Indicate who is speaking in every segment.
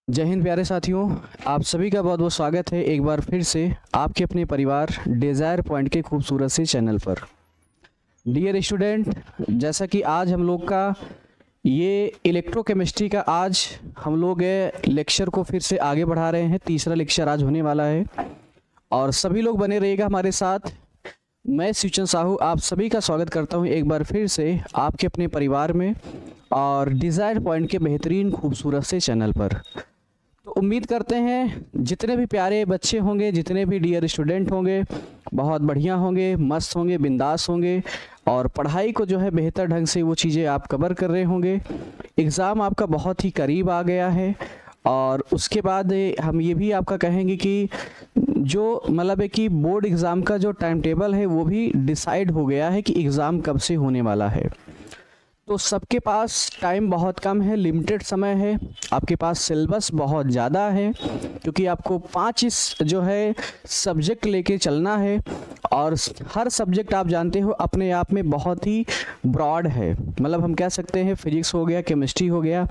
Speaker 1: जय हिंद प्यारे साथियों, आप सभी का बहुत बहुत स्वागत है एक बार फिर से आपके अपने परिवार डिज़ायर पॉइंट के खूबसूरत से चैनल पर। डियर स्टूडेंट, जैसा कि आज हम लोग का ये इलेक्ट्रोकेमिस्ट्री का आज हम लोग लेक्चर को फिर से आगे बढ़ा रहे हैं। तीसरा लेक्चर आज होने वाला है और सभी लोग बने रहिएगा हमारे साथ। मैं शिवचन साहू आप सभी का स्वागत करता हूं एक बार फिर से आपके अपने परिवार में और डिज़ायर पॉइंट के बेहतरीन खूबसूरत से चैनल पर। तो उम्मीद करते हैं जितने भी प्यारे बच्चे होंगे, जितने भी डियर स्टूडेंट होंगे, बहुत बढ़िया होंगे, मस्त होंगे, बिंदास होंगे और पढ़ाई को जो है बेहतर ढंग से वो चीज़ें आप कवर कर रहे होंगे। एग्ज़ाम आपका बहुत ही करीब आ गया है और उसके बाद हम ये भी आपका कहेंगे कि जो मतलब है कि बोर्ड एग्ज़ाम का जो टाइम टेबल है वो भी डिसाइड हो गया है कि एग्ज़ाम कब से होने वाला है। तो सबके पास टाइम बहुत कम है, लिमिटेड समय है। आपके पास सिलेबस बहुत ज़्यादा है क्योंकि आपको 5 जो है सब्जेक्ट लेके चलना है और हर सब्जेक्ट आप जानते हो अपने आप में बहुत ही ब्रॉड है। मतलब हम कह सकते हैं फिजिक्स हो गया, केमिस्ट्री हो गया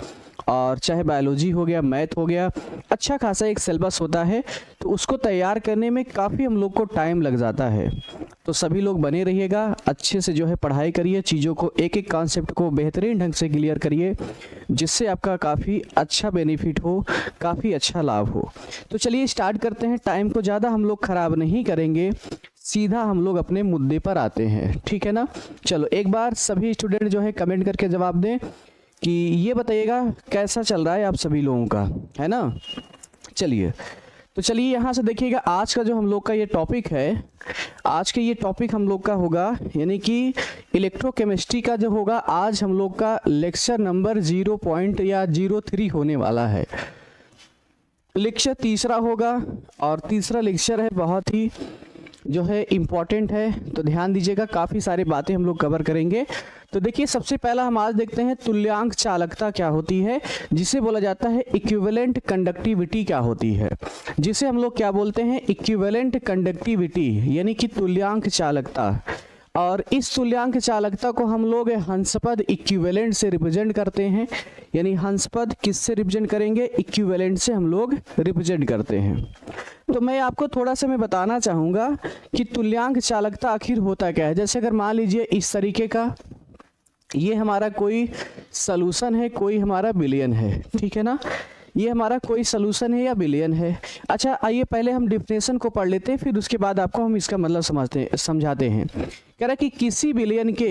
Speaker 1: और चाहे बायोलॉजी हो गया, मैथ हो गया, अच्छा खासा एक सिलेबस होता है। तो उसको तैयार करने में काफ़ी हम लोग को टाइम लग जाता है। तो सभी लोग बने रहिएगा, अच्छे से जो है पढ़ाई करिए, चीज़ों को एक एक कॉन्सेप्ट को बेहतरीन ढंग से क्लियर करिए जिससे आपका काफ़ी अच्छा बेनिफिट हो, काफ़ी अच्छा लाभ हो। तो चलिए स्टार्ट करते हैं। टाइम को ज़्यादा हम लोग ख़राब नहीं करेंगे, सीधा हम लोग अपने मुद्दे पर आते हैं, ठीक है ना। चलो एक बार सभी स्टूडेंट जो है कमेंट करके जवाब दें कि ये बताइएगा कैसा चल रहा है आप सभी लोगों का, है ना। चलिए तो चलिए यहाँ से देखिएगा आज का जो हम लोग का ये टॉपिक है, आज के ये टॉपिक हम लोग का होगा यानी कि इलेक्ट्रोकेमिस्ट्री का जो होगा आज हम लोग का लेक्चर नंबर 0.03 होने वाला है। लेक्चर तीसरा होगा और तीसरा लेक्चर है बहुत ही जो है इम्पॉर्टेंट है, तो ध्यान दीजिएगा। काफ़ी सारी बातें हम लोग कवर करेंगे। तो देखिए सबसे पहला हम आज देखते हैं तुल्यांक चालकता क्या होती है, जिसे बोला जाता है इक्विवेलेंट कंडक्टिविटी क्या होती है, जिसे हम लोग क्या बोलते हैं इक्विवेलेंट कंडक्टिविटी यानी कि तुल्यांक चालकता। और इस तुल्यांक चालकता को हम लोग हंसपद इक्विवेलेंट से रिप्रेजेंट करते हैं। यानी हंसपद किससे रिप्रेजेंट करेंगे, इक्विवेलेंट से हम लोग रिप्रेजेंट करते हैं। तो मैं आपको थोड़ा सा मैं बताना चाहूँगा कि तुल्यांक चालकता आखिर होता क्या है। जैसे अगर मान लीजिए इस तरीके का ये हमारा कोई सॉल्यूशन है, कोई हमारा विलयन है, ठीक है ना। ये हमारा कोई सॉल्यूशन है या विलयन है। अच्छा आइए पहले हम डिफिनेशन को पढ़ लेते हैं, फिर उसके बाद आपको हम इसका मतलब समझाते हैं। कह रहा है कि किसी विलयन के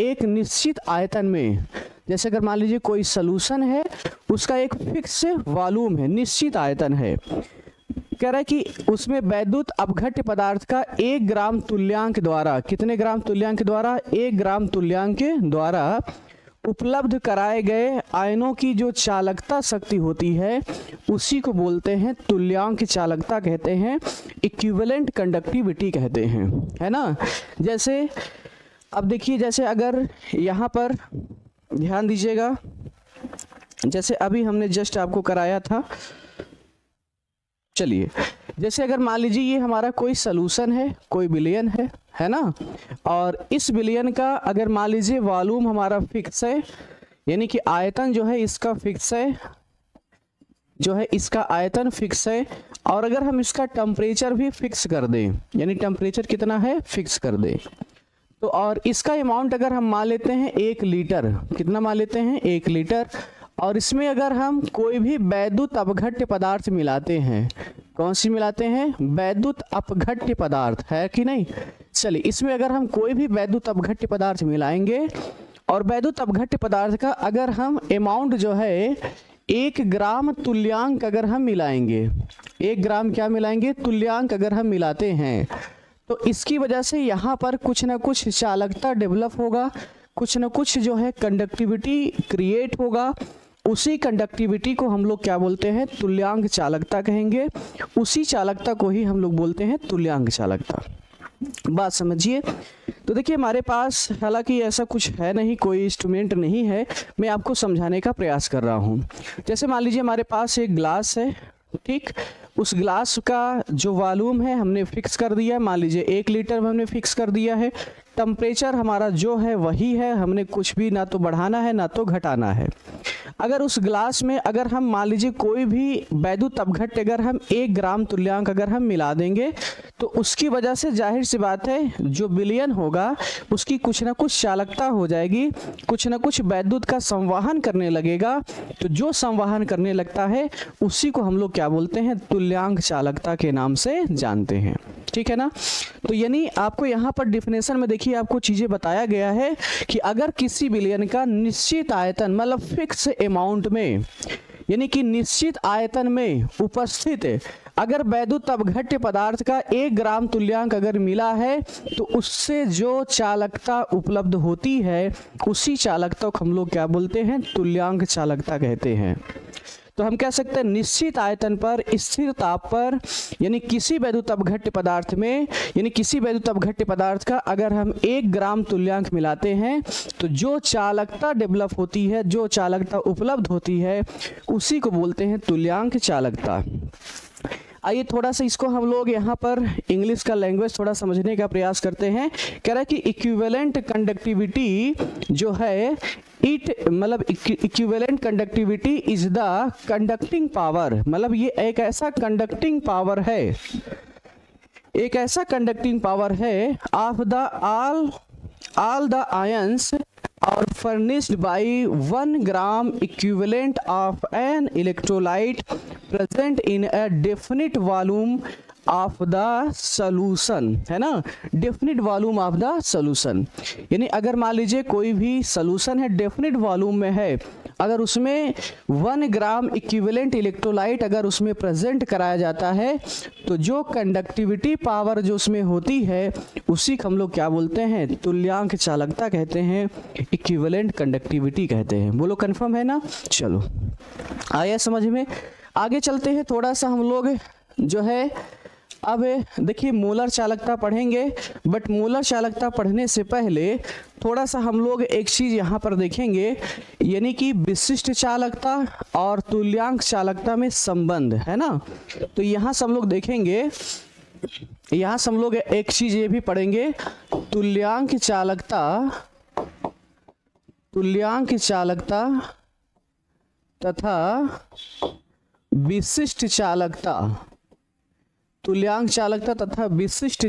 Speaker 1: एक निश्चित आयतन में, जैसे अगर मान लीजिए कोई सॉल्यूशन है उसका एक फिक्स वॉल्यूम है, निश्चित आयतन है। कह रहा है कि उसमें वैद्युत अपघट्य पदार्थ का 1 ग्राम तुल्यांक द्वारा, कितने ग्राम तुल्यांक द्वारा, 1 ग्राम तुल्यांक द्वारा उपलब्ध कराए गए आयनों की जो चालकता शक्ति होती है उसी को बोलते हैं तुल्यांक चालकता कहते हैं, इक्विवेलेंट कंडक्टिविटी कहते हैं, है ना। जैसे अब देखिए, जैसे अगर यहाँ पर ध्यान दीजिएगा, जैसे अभी हमने जस्ट आपको कराया था। चलिए जैसे अगर मान लीजिए ये हमारा कोई सॉल्यूशन है, कोई विलयन है ना, और इस विलयन का अगर मान लीजिए वॉल्यूम हमारा फिक्स है, यानी कि आयतन जो है इसका फिक्स है, जो है इसका आयतन फिक्स है, और अगर हम इसका टेम्परेचर भी फिक्स कर दें, यानी टेम्परेचर कितना है फिक्स कर दें, तो और इसका अमाउंट अगर हम मान लेते हैं 1 लीटर, कितना मान लेते हैं 1 लीटर, और इसमें अगर हम कोई भी वैद्युत अपघट्य पदार्थ मिलाते हैं, कौन सी मिलाते हैं, वैद्युत अपघट्य पदार्थ, है कि नहीं। चलिए इसमें अगर हम कोई भी वैद्युत अपघट्य पदार्थ मिलाएंगे और वैद्युत अपघट्य पदार्थ का अगर हम अमाउंट जो है 1 ग्राम तुल्यांक अगर हम मिलाएंगे, 1 ग्राम क्या मिलाएंगे, तुल्यांक अगर हम मिलाते हैं, तो इसकी वजह से यहाँ पर कुछ ना कुछ चालकता डेवलप होगा, कुछ ना कुछ जो है कंडक्टिविटी क्रिएट होगा। उसी कंडक्टिविटी को हम लोग क्या बोलते हैं, तुल्यांक चालकता कहेंगे। उसी चालकता को ही हम लोग बोलते हैं तुल्यांक चालकता। बात समझिए। तो देखिए हमारे पास हालांकि ऐसा कुछ है नहीं, कोई इंस्ट्रूमेंट नहीं है, मैं आपको समझाने का प्रयास कर रहा हूँ। जैसे मान लीजिए हमारे पास एक ग्लास है, ठीक, उस ग्लास का जो वॉल्यूम है हमने फिक्स कर दिया, मान लीजिए 1 लीटर हमने फिक्स कर दिया है, टेम्परेचर हमारा जो है वही है, हमने कुछ भी ना तो बढ़ाना है ना तो घटाना है। अगर उस ग्लास में अगर हम मान लीजिए कोई भी वैद्युत अपघट्य अगर हम 1 ग्राम तुल्यांक अगर हम मिला देंगे तो उसकी वजह से जाहिर सी बात है जो विलयन होगा उसकी कुछ ना कुछ चालकता हो जाएगी, कुछ ना कुछ वैद्युत का संवहन करने लगेगा। तो जो संवहन करने लगता है उसी को हम लोग क्या बोलते हैं, तुल्यांक चालकता के नाम से जानते हैं। ठीक है ना। तो यानी आपको यहाँ पर डिफिनेशन में देखिए आपको चीजें बताया गया है कि अगर किसी विलयन का निश्चित आयतन मतलब फिक्स अमाउंट में यानी कि निश्चित आयतन में उपस्थित अगर वैद्युत अपघट्य पदार्थ का 1 ग्राम तुल्यांक अगर मिला है तो उससे जो चालकता उपलब्ध होती है उसी चालकता को हम लोग क्या बोलते हैं, तुल्यांक चालकता कहते हैं। तो हम कह सकते हैं निश्चित आयतन पर स्थिर ताप पर यानी किसी वैद्युत अपघट्य पदार्थ में यानी किसी वैद्युत अपघट्य पदार्थ का अगर हम 1 ग्राम तुल्यांक मिलाते हैं तो जो चालकता डेवलप होती है, जो चालकता उपलब्ध होती है उसी को बोलते हैं तुल्यांक चालकता। आइए थोड़ा सा इसको हम लोग यहाँ पर इंग्लिश का लैंग्वेज थोड़ा समझने का प्रयास करते हैं। कह रहा है कि इक्विवेलेंट कंडक्टिविटी जो है मतलब equivalent conductivity is the conducting power, मतलब ये एक ऐसा कंडक्टिंग पावर है, एक ऐसा कंडक्टिंग पावर है of the all the ions are furnished by 1 gram equivalent of an electrolyte present in a definite volume of the solution, है ना, definite volume of the solution. यानी अगर मान लीजिए कोई भी सॉल्यूशन है डेफिनिट वॉल्यूम में है, अगर उसमें 1 ग्राम इक्विवेलेंट इलेक्ट्रोलाइट अगर उसमें प्रेजेंट कराया जाता है तो जो कंडक्टिविटी पावर जो उसमें होती है उसी को हम लोग क्या बोलते हैं, तुल्यांक चालकता कहते हैं, इक्विवेलेंट कंडक्टिविटी कहते हैं। बोलो कंफर्म है ना। चलो आया समझ में। आगे चलते हैं थोड़ा सा हम लोग जो है, अब देखिए मोलर चालकता पढ़ेंगे, बट मोलर चालकता पढ़ने से पहले थोड़ा सा हम लोग एक चीज यहाँ पर देखेंगे, यानी कि विशिष्ट चालकता और तुल्यांक चालकता में संबंध, है ना। तो यहाँ से हम लोग देखेंगे, यहाँ से हम लोग एक चीज ये भी पढ़ेंगे, तुल्यांक चालकता तथा विशिष्ट चालकता, तुल्यांक चालकता तथा विशिष्ट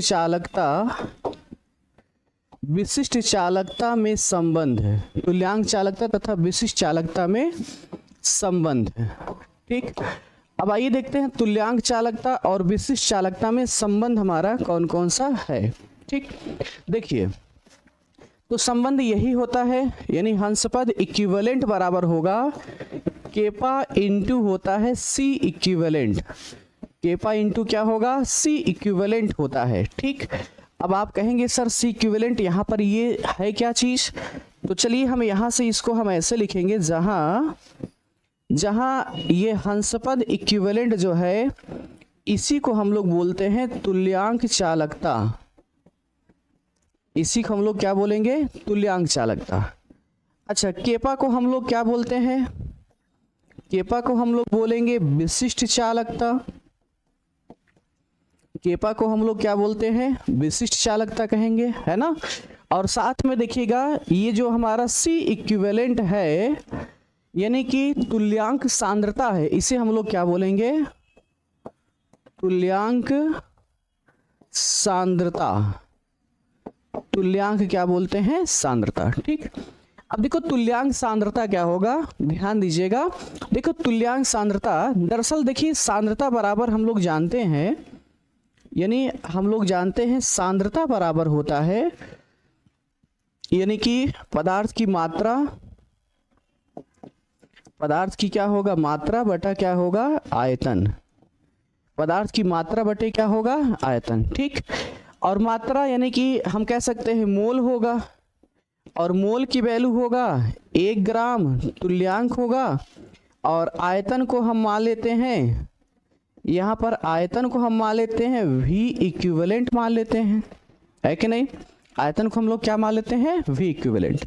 Speaker 1: चालकता में संबंध है, तुल्यांक चालकता तथा विशिष्ट चालकता में संबंध है। ठीक, अब आइए देखते हैं तुल्यांक चालकता और विशिष्ट चालकता में संबंध हमारा कौन कौन सा है। ठीक, देखिए तो संबंध यही होता है, यानी हंसपद इक्विवेलेंट बराबर होगा केपा इंटू होता है सी इक्विवेलेंट, केपा इंटू क्या होगा, सी इक्विवेलेंट होता है। ठीक, अब आप कहेंगे सर सी इक्विवेलेंट यहाँ पर ये है क्या चीज, तो चलिए हम यहाँ से इसको हम ऐसे लिखेंगे, जहाँ ये हंसपद इक्विवेलेंट जो है इसी को हम लोग बोलते हैं तुल्यांक चालकता, इसी को हम लोग क्या बोलेंगे, तुल्यांक चालकता। अच्छा, केपा को हम लोग क्या बोलते हैं, केपा को हम लोग बोलेंगे विशिष्ट चालकता, केपा को हम लोग क्या बोलते हैं, विशिष्ट चालकता कहेंगे, है ना। और साथ में देखिएगा ये जो हमारा सी इक्विवेलेंट है यानी कि तुल्यांक सांद्रता है, इसे हम लोग क्या बोलेंगे, तुल्यांक सांद्रता, तुल्यांक क्या बोलते हैं, सांद्रता। ठीक, अब देखो तुल्यांक सांद्रता क्या होगा, ध्यान दीजिएगा। देखो तुल्यांक सांद्रता, दरअसल देखिए सांद्रता बराबर हम लोग जानते हैं, यानी हम लोग जानते हैं सांद्रता बराबर होता है यानी कि पदार्थ की मात्रा, पदार्थ की क्या होगा, मात्रा बटा क्या होगा, आयतन, पदार्थ की मात्रा बटे क्या होगा, आयतन। ठीक, और मात्रा यानी कि हम कह सकते हैं मोल होगा, और मोल की वैल्यू होगा 1 ग्राम तुल्यांक होगा, और आयतन को हम मान लेते हैं, यहाँ पर आयतन को हम मान लेते हैं V इक्विवेलेंट मान लेते हैं, है कि नहीं, आयतन को हम लोग क्या मान लेते हैं, V इक्विवेलेंट।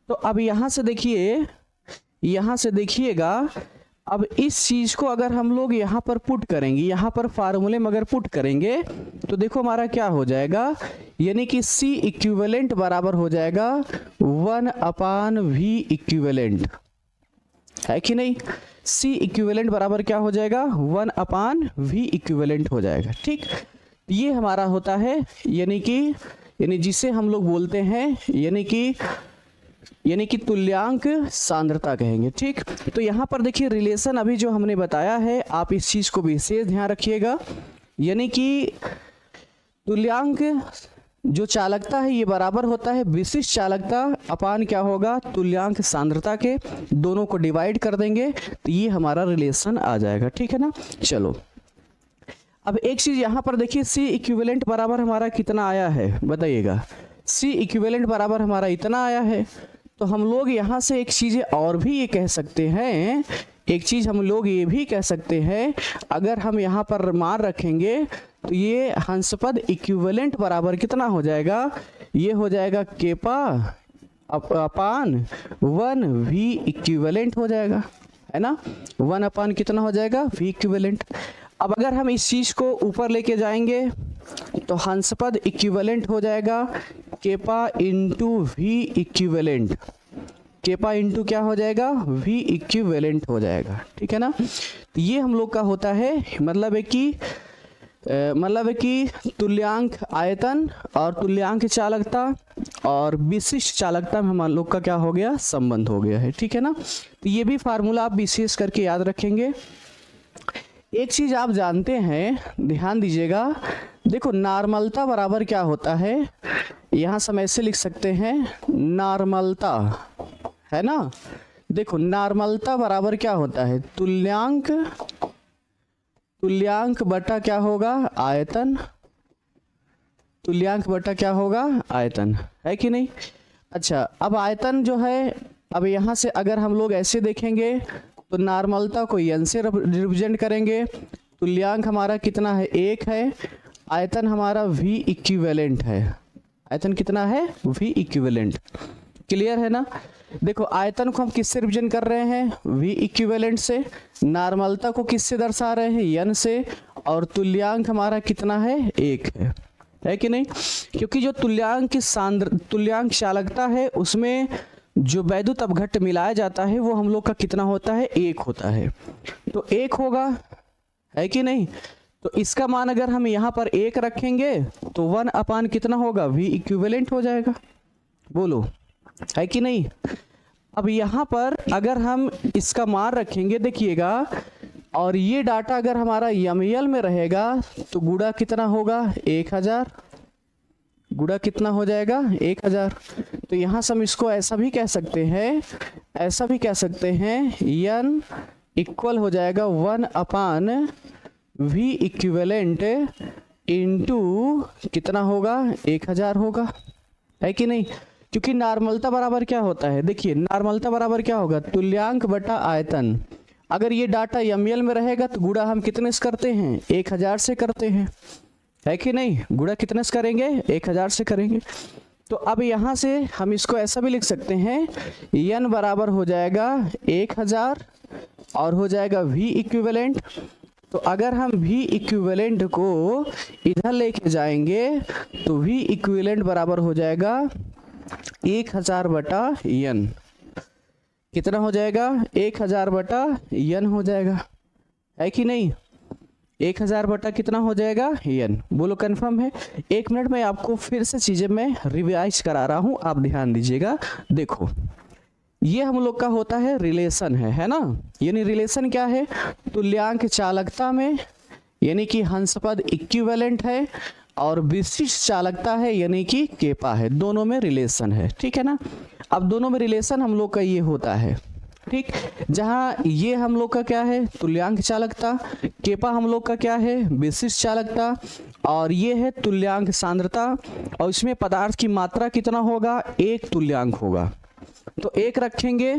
Speaker 1: तो अब यहाँ से देखिए, यहाँ से देखिएगा, अब इस चीज को अगर हम लोग यहाँ पर पुट करेंगे, यहाँ पर फार्मूले में अगर पुट करेंगे तो देखो हमारा क्या हो जाएगा, यानी कि C इक्विवेलेंट बराबर हो जाएगा 1/V इक्विवेलेंट, है कि नहीं। C इक्विवेलेंट बराबर क्या हो जाएगा, 1/V इक्विवेलेंट हो जाएगा। ठीक, ये हमारा होता है, यानी जिसे हम लोग बोलते हैं यानी कि तुल्यांक सांद्रता कहेंगे। ठीक, तो यहाँ पर देखिए रिलेशन अभी जो हमने बताया है, आप इस चीज को विशेष ध्यान रखिएगा, यानी कि तुल्यांक जो चालकता है ये बराबर होता है विशिष्ट चालकता अपान क्या होगा, तुल्यांक सांद्रता के, दोनों को डिवाइड कर देंगे तो ये हमारा रिलेशन आ जाएगा। ठीक है ना। चलो अब एक चीज यहाँ पर देखिए, C इक्विवेलेंट बराबर हमारा कितना आया है बताइएगा। C इक्विवेलेंट बराबर हमारा इतना आया है, तो हम लोग यहाँ से एक चीज़ और भी ये कह सकते हैं, एक चीज़ हम लोग ये भी कह सकते हैं, अगर हम यहाँ पर मान रखेंगे तो ये हंसपद इक्विवेलेंट बराबर कितना हो जाएगा, ये हो जाएगा केपा अपान 1V इक्विवेलेंट हो जाएगा, है ना। 1 अपान कितना हो जाएगा, V इक्विवेलेंट। अब अगर हम इस चीज़ को ऊपर लेके जाएंगे तो हंसपद इक्विवेलेंट हो जाएगा kappa into V equivalent, Kepa into क्या हो जाएगा, V इक्विवेलेंट हो जाएगा। ठीक है ना। तो ये हम लोग का होता है, मतलब है कि तुल्यांक आयतन और तुल्यांक चालकता और विशिष्ट चालकता में हम लोग का क्या हो गया, संबंध हो गया है। ठीक है ना। तो ये भी फार्मूला आप विशेष करके याद रखेंगे। एक चीज आप जानते हैं, ध्यान दीजिएगा, देखो नॉर्मलता बराबर क्या होता है, यहाँ से हम ऐसे लिख सकते हैं नॉर्मलता, है ना। देखो नॉर्मलता बराबर क्या होता है, तुल्यांक बटा क्या होगा, आयतन, तुल्यांक बटा क्या होगा, आयतन, है कि नहीं। अच्छा, अब आयतन जो है, अब यहाँ से अगर हम लोग ऐसे देखेंगे तो नॉर्मलता को n से रिप्रेजेंट करेंगे, तुल्यांक हमारा कितना है, 1 है, आयतन हमारा V इक्विवेलेंट है, आयतन कितना है, V इक्विवेलेंट। क्लियर है ना। देखो आयतन को हम किससे रिप्रेजेंट कर रहे हैं, V इक्विवेलेंट से, नॉर्मलता को किससे दर्शा रहे हैं, n से, और तुल्यांक हमारा कितना है, 1 है कि नहीं। क्योंकि जो तुल्यांक चालकता है उसमें जो वैद्युत अपघट्ट मिलाया जाता है वो हम लोग का कितना होता है, 1 होता है, तो 1 होगा, है कि नहीं। तो इसका मान अगर हम यहाँ पर 1 रखेंगे तो 1 अपान कितना होगा, V इक्विवेलेंट हो जाएगा, बोलो, है कि नहीं। अब यहाँ पर अगर हम इसका मान रखेंगे, देखिएगा, और ये डाटा अगर हमारा ml में रहेगा तो गुणा कितना होगा, 1000, गुणा कितना हो जाएगा, 1000। तो यहाँ से हम इसको ऐसा भी कह सकते हैं, n इक्वल हो जाएगा 1 अपान V इक्विवेलेंट इंटू कितना होगा, 1000 होगा, है कि नहीं। क्योंकि नॉर्मलता बराबर क्या होता है, देखिए नॉर्मलता बराबर क्या होगा, तुल्यांक बटा आयतन। अगर ये डाटा ml में रहेगा तो गुणा हम कितने से करते हैं, 1000 से करते हैं, है कि नहीं। गुणा कितने से करेंगे, 1000 से करेंगे। तो अब यहाँ से हम इसको ऐसा भी लिख सकते हैं, n बराबर हो जाएगा 1000 और हो जाएगा V इक्विवेलेंट। तो अगर हम V इक्विवेलेंट को इधर लेके जाएंगे तो V इक्विवेलेंट बराबर हो जाएगा 1000 बटा n, कितना हो जाएगा, 1000 बटा n हो जाएगा, है कि नहीं। 1000 बटा कितना हो जाएगा, n, बोलो कंफर्म है। 1 मिनट में आपको फिर से चीजें मैं रिवाइज करा रहा हूं, आप ध्यान दीजिएगा। देखो ये हम लोग का होता है रिलेशन है ना। यानी रिलेशन क्या है, तुल्यांक चालकता में यानी कि हंसपद इक्विवेलेंट है और विशिष्ट चालकता है यानी कि केपा है, दोनों में रिलेशन है। ठीक है ना। अब दोनों में रिलेशन हम लोग का ये होता है, ठीक, जहाँ ये हम लोग का क्या है, तुल्यांक चालकता, केपा हम लोग का क्या है, विशिष्ट चालकता, और ये है तुल्यांक सांद्रता, और इसमें पदार्थ की मात्रा कितना होगा, 1 तुल्यांक होगा। तो 1 रखेंगे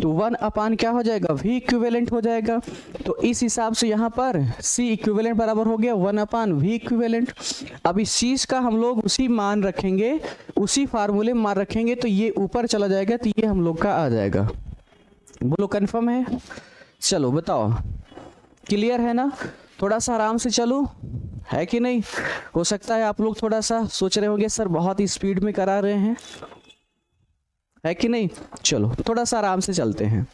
Speaker 1: तो 1 अपान क्या हो जाएगा, V इक्विवेलेंट हो जाएगा। तो इस हिसाब से यहाँ पर C इक्विवेलेंट बराबर हो गया 1 अपान V इक्विवेलेंट। अब इस चीज का हम लोग उसी मान रखेंगे, उसी फार्मूले में मान रखेंगे, तो ये ऊपर चला जाएगा, तो ये हम लोग का आ जाएगा, बोलो कंफर्म है। चलो बताओ, क्लियर है ना? थोड़ा सा आराम से चलो, है कि नहीं? हो सकता है आप लोग थोड़ा सा सोच रहे होंगे सर बहुत ही स्पीड में करा रहे हैं, है कि नहीं? चलो थोड़ा सा आराम से चलते हैं।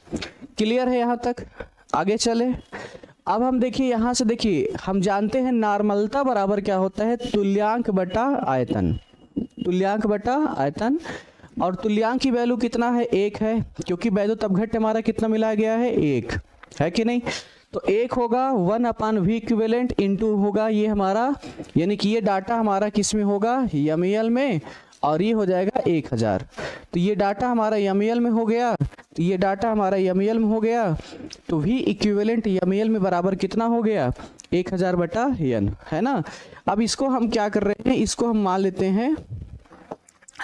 Speaker 1: क्लियर है यहाँ तक? आगे चले। अब हम देखिए यहाँ से, देखिए हम जानते हैं नॉर्मलता बराबर क्या होता है, तुल्यांक बटा आयतन। तुल्यांक बटा आयतन, और तुल्यांक की वैल्यू कितना है, 1 है, क्योंकि वैल्यू तब घट हमारा कितना मिला गया है, 1, है कि नहीं? तो 1 होगा 1/v इक्विवेलेंट इंटू होगा ये हमारा, यानी कि ये डाटा हमारा किस में होगा, ml में, और ये हो जाएगा 1000। तो ये डाटा हमारा ml में हो गया, तो ये डाटा हमारा ml में हो गया, तो v इक्विवेलेंट ml में बराबर कितना हो गया, 1000 बटा n, है ना? अब इसको हम क्या कर रहे हैं, इसको हम मान लेते हैं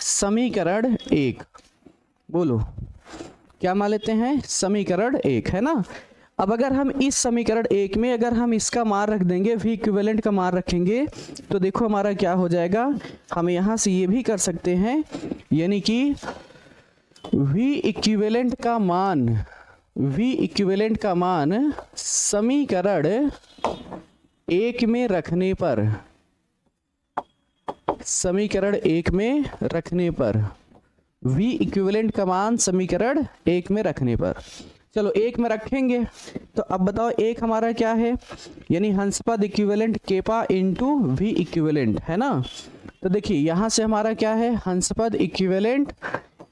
Speaker 1: समीकरण 1। बोलो क्या मान लेते हैं, समीकरण 1, है ना? अब अगर हम इस समीकरण 1 में अगर हम इसका मान रख देंगे, v इक्विवेलेंट का मान रखेंगे, तो देखो हमारा क्या हो जाएगा, हम यहाँ से ये भी कर सकते हैं, यानी कि v इक्विवेलेंट का मान, v इक्विवेलेंट का मान समीकरण 1 में रखने पर, समीकरण 1 में रखने पर, v इक्विवेलेंट का मान समीकरण 1 में रखने पर, चलो 1 में रखेंगे, तो अब बताओ 1 हमारा क्या है, यानी हंसपद equivalent Kepa into v equivalent, है ना? तो देखिए यहाँ से हमारा क्या है, हंसपद इक्विवेलेंट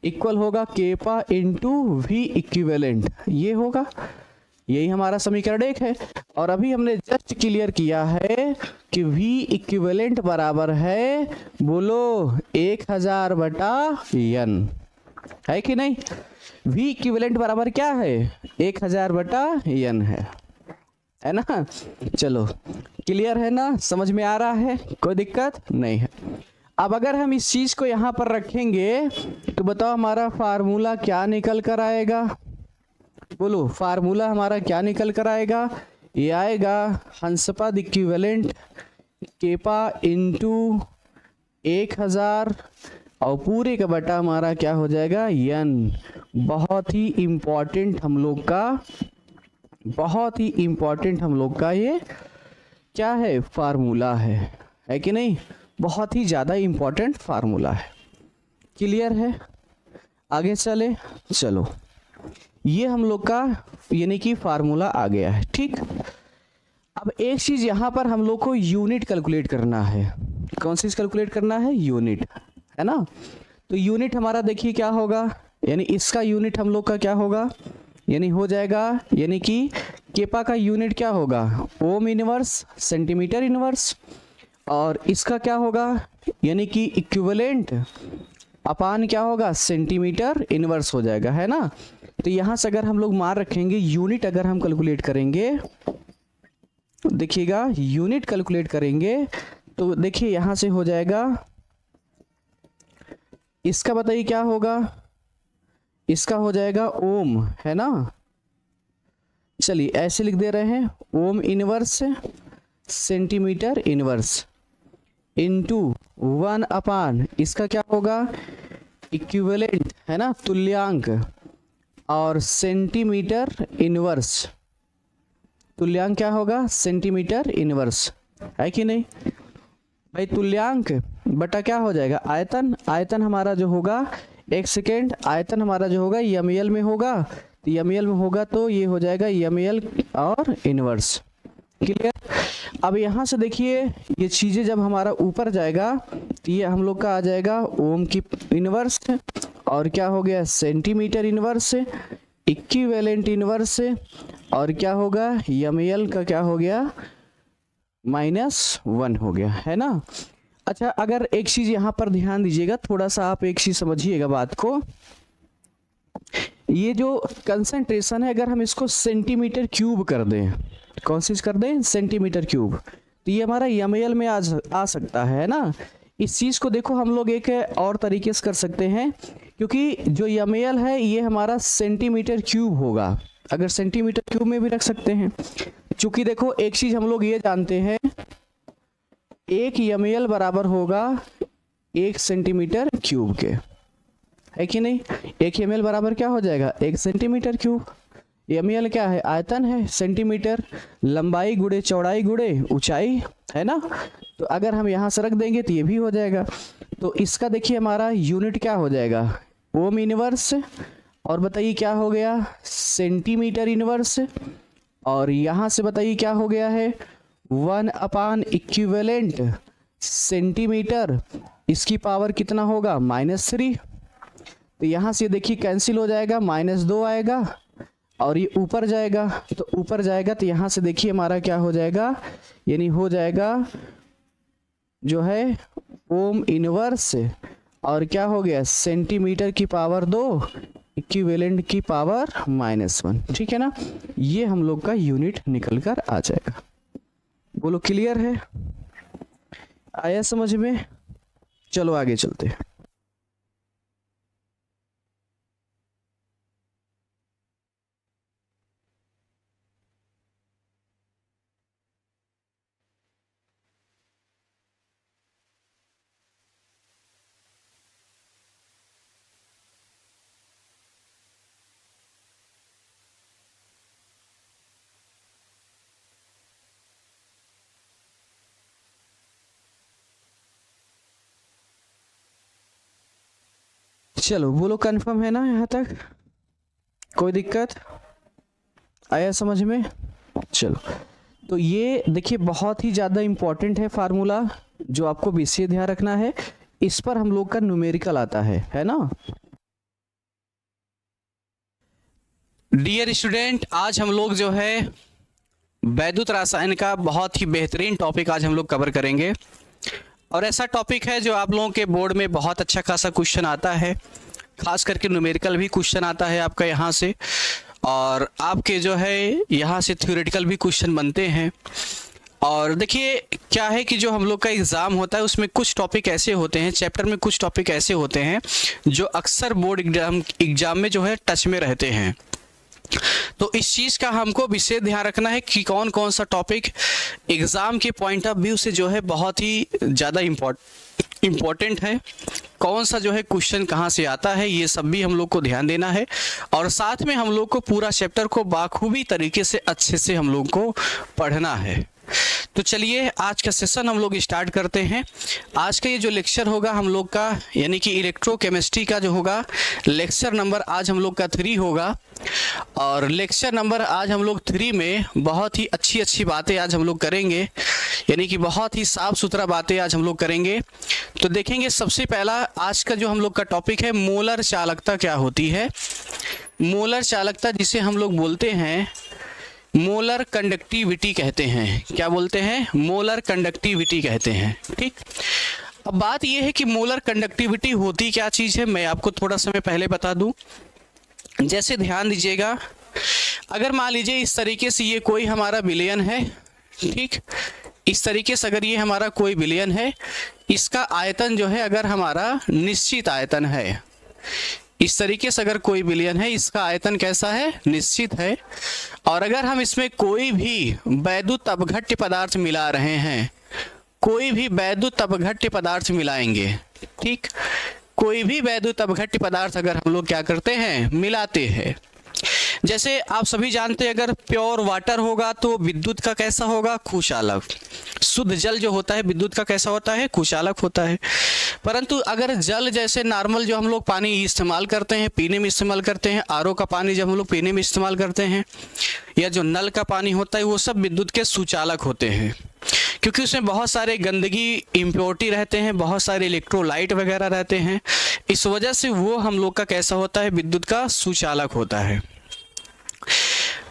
Speaker 1: इक्वल होगा केपा इंटू v इक्विवेलेंट, ये होगा, यही हमारा समीकरण 1 है। और अभी हमने जस्ट क्लियर किया है कि v इक्विवेलेंट बराबर है, बोलो 1000 बटा n, है कि नहीं? v इक्विवेलेंट बराबर क्या है, 1000 बटा n है ना? चलो क्लियर है ना, समझ में आ रहा है, कोई दिक्कत नहीं है। अब अगर हम इस चीज को यहाँ पर रखेंगे तो बताओ हमारा फार्मूला क्या निकल कर आएगा, बोलो फार्मूला हमारा क्या निकल कर आएगा, ये आएगा हंसपद इक्विवेलेंट केपा इंटू 1000 और पूरे का बटा हमारा क्या हो जाएगा, n। बहुत ही इम्पोर्टेंट हम लोग का, बहुत ही इम्पोर्टेंट हम लोग का ये क्या है, फार्मूला है कि नहीं? बहुत ही ज़्यादा इम्पोर्टेंट फार्मूला है। क्लियर है? आगे चले, चलो ये हम लोग का यानी कि फार्मूला आ गया है, ठीक। अब एक चीज़ यहाँ पर हम लोग को यूनिट कैलकुलेट करना है। कौन सी चीज़ कैलकुलेट करना है, यूनिट, है ना? तो यूनिट हमारा देखिए क्या होगा, यानी इसका यूनिट हम लोग का क्या होगा, यानी हो जाएगा, यानी कि केपा का यूनिट क्या होगा, ओम इनवर्स सेंटीमीटर इनवर्स, और इसका क्या होगा, यानी कि इक्विवेलेंट अपान क्या होगा, सेंटीमीटर इनवर्स हो जाएगा, है ना? तो यहाँ से अगर हम लोग मान रखेंगे यूनिट, अगर हम कैलकुलेट करेंगे, देखिएगा यूनिट कैलकुलेट करेंगे तो देखिए यहाँ से हो जाएगा, इसका बताइए क्या होगा, इसका हो जाएगा ओम, है ना? चलिए ऐसे लिख दे रहे हैं, ohm inverse centimetre inverse into 1 अपान इसका क्या होगा, इक्विवेलेंट, है ना, तुल्यांक, और सेंटीमीटर इनवर्स, तुल्यांक क्या होगा, सेंटीमीटर इनवर्स, है कि नहीं भाई? तुल्यांक बटा क्या हो जाएगा, आयतन, आयतन हमारा जो होगा, एक सेकेंड, आयतन हमारा जो होगा ml में होगा, तो ml में होगा तो ये हो जाएगा ml और इनवर्स। क्लियर? अब यहाँ से देखिए ये चीज़ें जब हमारा ऊपर जाएगा तो ये हम लोग का आ जाएगा ओम की इनवर्स, और क्या हो गया, सेंटीमीटर इनवर्स, इक्विवेलेंट इनवर्स, और क्या होगा, ml का क्या हो गया, -1 हो गया, है ना? अच्छा, अगर एक चीज़ यहाँ पर ध्यान दीजिएगा, थोड़ा सा आप एक चीज़ समझिएगा बात को, ये जो कंसंट्रेशन है अगर हम इसको सेंटीमीटर क्यूब कर दें, कौन सी कर दें, सेंटीमीटर क्यूब, तो ये हमारा ml में आ सकता है ना? इस चीज़ को देखो हम लोग एक और तरीके से कर सकते हैं, क्योंकि जो ml है ये हमारा सेंटीमीटर क्यूब होगा, अगर सेंटीमीटर क्यूब में भी रख सकते हैं, चूँकि देखो एक चीज़ हम लोग ये जानते हैं, 1 ml बराबर होगा 1 सेंटीमीटर क्यूब के, है कि नहीं? 1 ml बराबर क्या हो जाएगा, 1 सेंटीमीटर क्यूब, ml क्या है, आयतन है, सेंटीमीटर लंबाई गुणे चौड़ाई गुणे ऊंचाई, है ना। तो अगर हम यहाँ से रख देंगे तो ये भी हो जाएगा। तो इसका देखिए हमारा यूनिट क्या हो जाएगा, ओम इनवर्स, और बताइए क्या हो गया, सेंटीमीटर इनवर्स, और यहाँ से बताइए क्या हो गया है, 1 इक्विवेलेंट सेंटीमीटर, इसकी पावर कितना होगा, -3। तो यहाँ से देखिए कैंसिल हो जाएगा, -2 आएगा और ये ऊपर जाएगा, तो ऊपर जाएगा तो यहाँ से देखिए हमारा क्या हो जाएगा, यानी हो जाएगा जो है ओम इनवर्स, और क्या हो गया, सेंटीमीटर की पावर 2 इक्विवेलेंट की पावर -1। ठीक है ना, ये हम लोग का यूनिट निकल कर आ जाएगा। बोलो क्लियर है, आया समझ में। चलो आगे चलते हैं। चलो बोलो कंफर्म है ना यहाँ तक, कोई दिक्कत, आया समझ में। चलो तो ये देखिए बहुत ही ज़्यादा इम्पोर्टेंट है फार्मूला, जो आपको विशेष ध्यान रखना है। इस पर हम लोग का न्यूमेरिकल आता है ना। डियर स्टूडेंट, आज हम लोग जो है वैद्युत रसायन का बहुत ही बेहतरीन टॉपिक आज हम लोग कवर करेंगे, और ऐसा टॉपिक है जो आप लोगों के बोर्ड में बहुत अच्छा खासा क्वेश्चन आता है, खास करके न्यूमेरिकल भी क्वेश्चन आता है आपका यहाँ से, और आपके जो है यहाँ से थ्योरेटिकल भी क्वेश्चन बनते हैं। और देखिए क्या है कि जो हम लोग का एग्ज़ाम होता है उसमें कुछ टॉपिक ऐसे होते हैं, चैप्टर में कुछ टॉपिक ऐसे होते हैं जो अक्सर बोर्ड एग्जाम में जो है टच में रहते हैं। तो इस चीज़ का हमको विशेष ध्यान रखना है कि कौन कौन सा टॉपिक एग्ज़ाम के पॉइंट ऑफ व्यू से जो है बहुत ही ज़्यादा इम्पोर्टेंट है, कौन सा जो है क्वेश्चन कहाँ से आता है, ये सब भी हम लोग को ध्यान देना है। और साथ में हम लोग को पूरा चैप्टर को बाखूबी तरीके से अच्छे से हम लोग को पढ़ना है। तो चलिए आज का सेशन हम लोग स्टार्ट करते हैं। आज का ये जो लेक्चर होगा हम लोग का, यानी कि इलेक्ट्रोकेमिस्ट्री का जो होगा लेक्चर नंबर आज हम लोग का 3 होगा, और लेक्चर नंबर आज हम लोग 3 में बहुत ही अच्छी बातें आज हम लोग करेंगे, यानी कि बहुत ही साफ सुथरा बातें आज हम लोग करेंगे। तो देखेंगे सबसे पहला आज का जो हम लोग का टॉपिक है, मोलर चालकता क्या होती है। मोलर चालकता जिसे हम लोग बोलते हैं मोलर कंडक्टिविटी कहते हैं। क्या बोलते हैं, मोलर कंडक्टिविटी कहते हैं। ठीक, अब बात यह है कि मोलर कंडक्टिविटी होती क्या चीज़ है, मैं आपको थोड़ा समय पहले बता दूं। जैसे ध्यान दीजिएगा, अगर मान लीजिए इस तरीके से ये कोई हमारा विलयन है, ठीक, इस तरीके से अगर ये हमारा कोई विलयन है, इसका आयतन जो है अगर हमारा निश्चित आयतन है, इस तरीके से अगर कोई विलयन है इसका आयतन कैसा है, निश्चित है, और अगर हम इसमें कोई भी वैद्युत अपघट्य पदार्थ मिला रहे हैं, कोई भी वैद्युत अपघट्य पदार्थ मिलाएंगे, ठीक, कोई भी वैद्युत अपघट्य पदार्थ अगर हम लोग क्या करते हैं, मिलाते हैं। जैसे आप सभी जानते हैं अगर प्योर वाटर होगा तो विद्युत का कैसा होगा, कुचालक। शुद्ध जल जो होता है विद्युत का कैसा होता है, कुचालक होता है। परंतु अगर जल जैसे नॉर्मल जो हम लोग पानी इस्तेमाल करते हैं, पीने में इस्तेमाल करते हैं, आरओ का पानी जब हम लोग पीने में इस्तेमाल करते हैं, या जो नल का पानी होता है, वो सब विद्युत के सुचालक होते हैं, क्योंकि उसमें बहुत सारे गंदगी इम्प्योरिटी रहते हैं, बहुत सारे इलेक्ट्रोलाइट वगैरह रहते हैं। इस वजह से वो हम लोग का कैसा होता है, विद्युत का सुचालक होता है।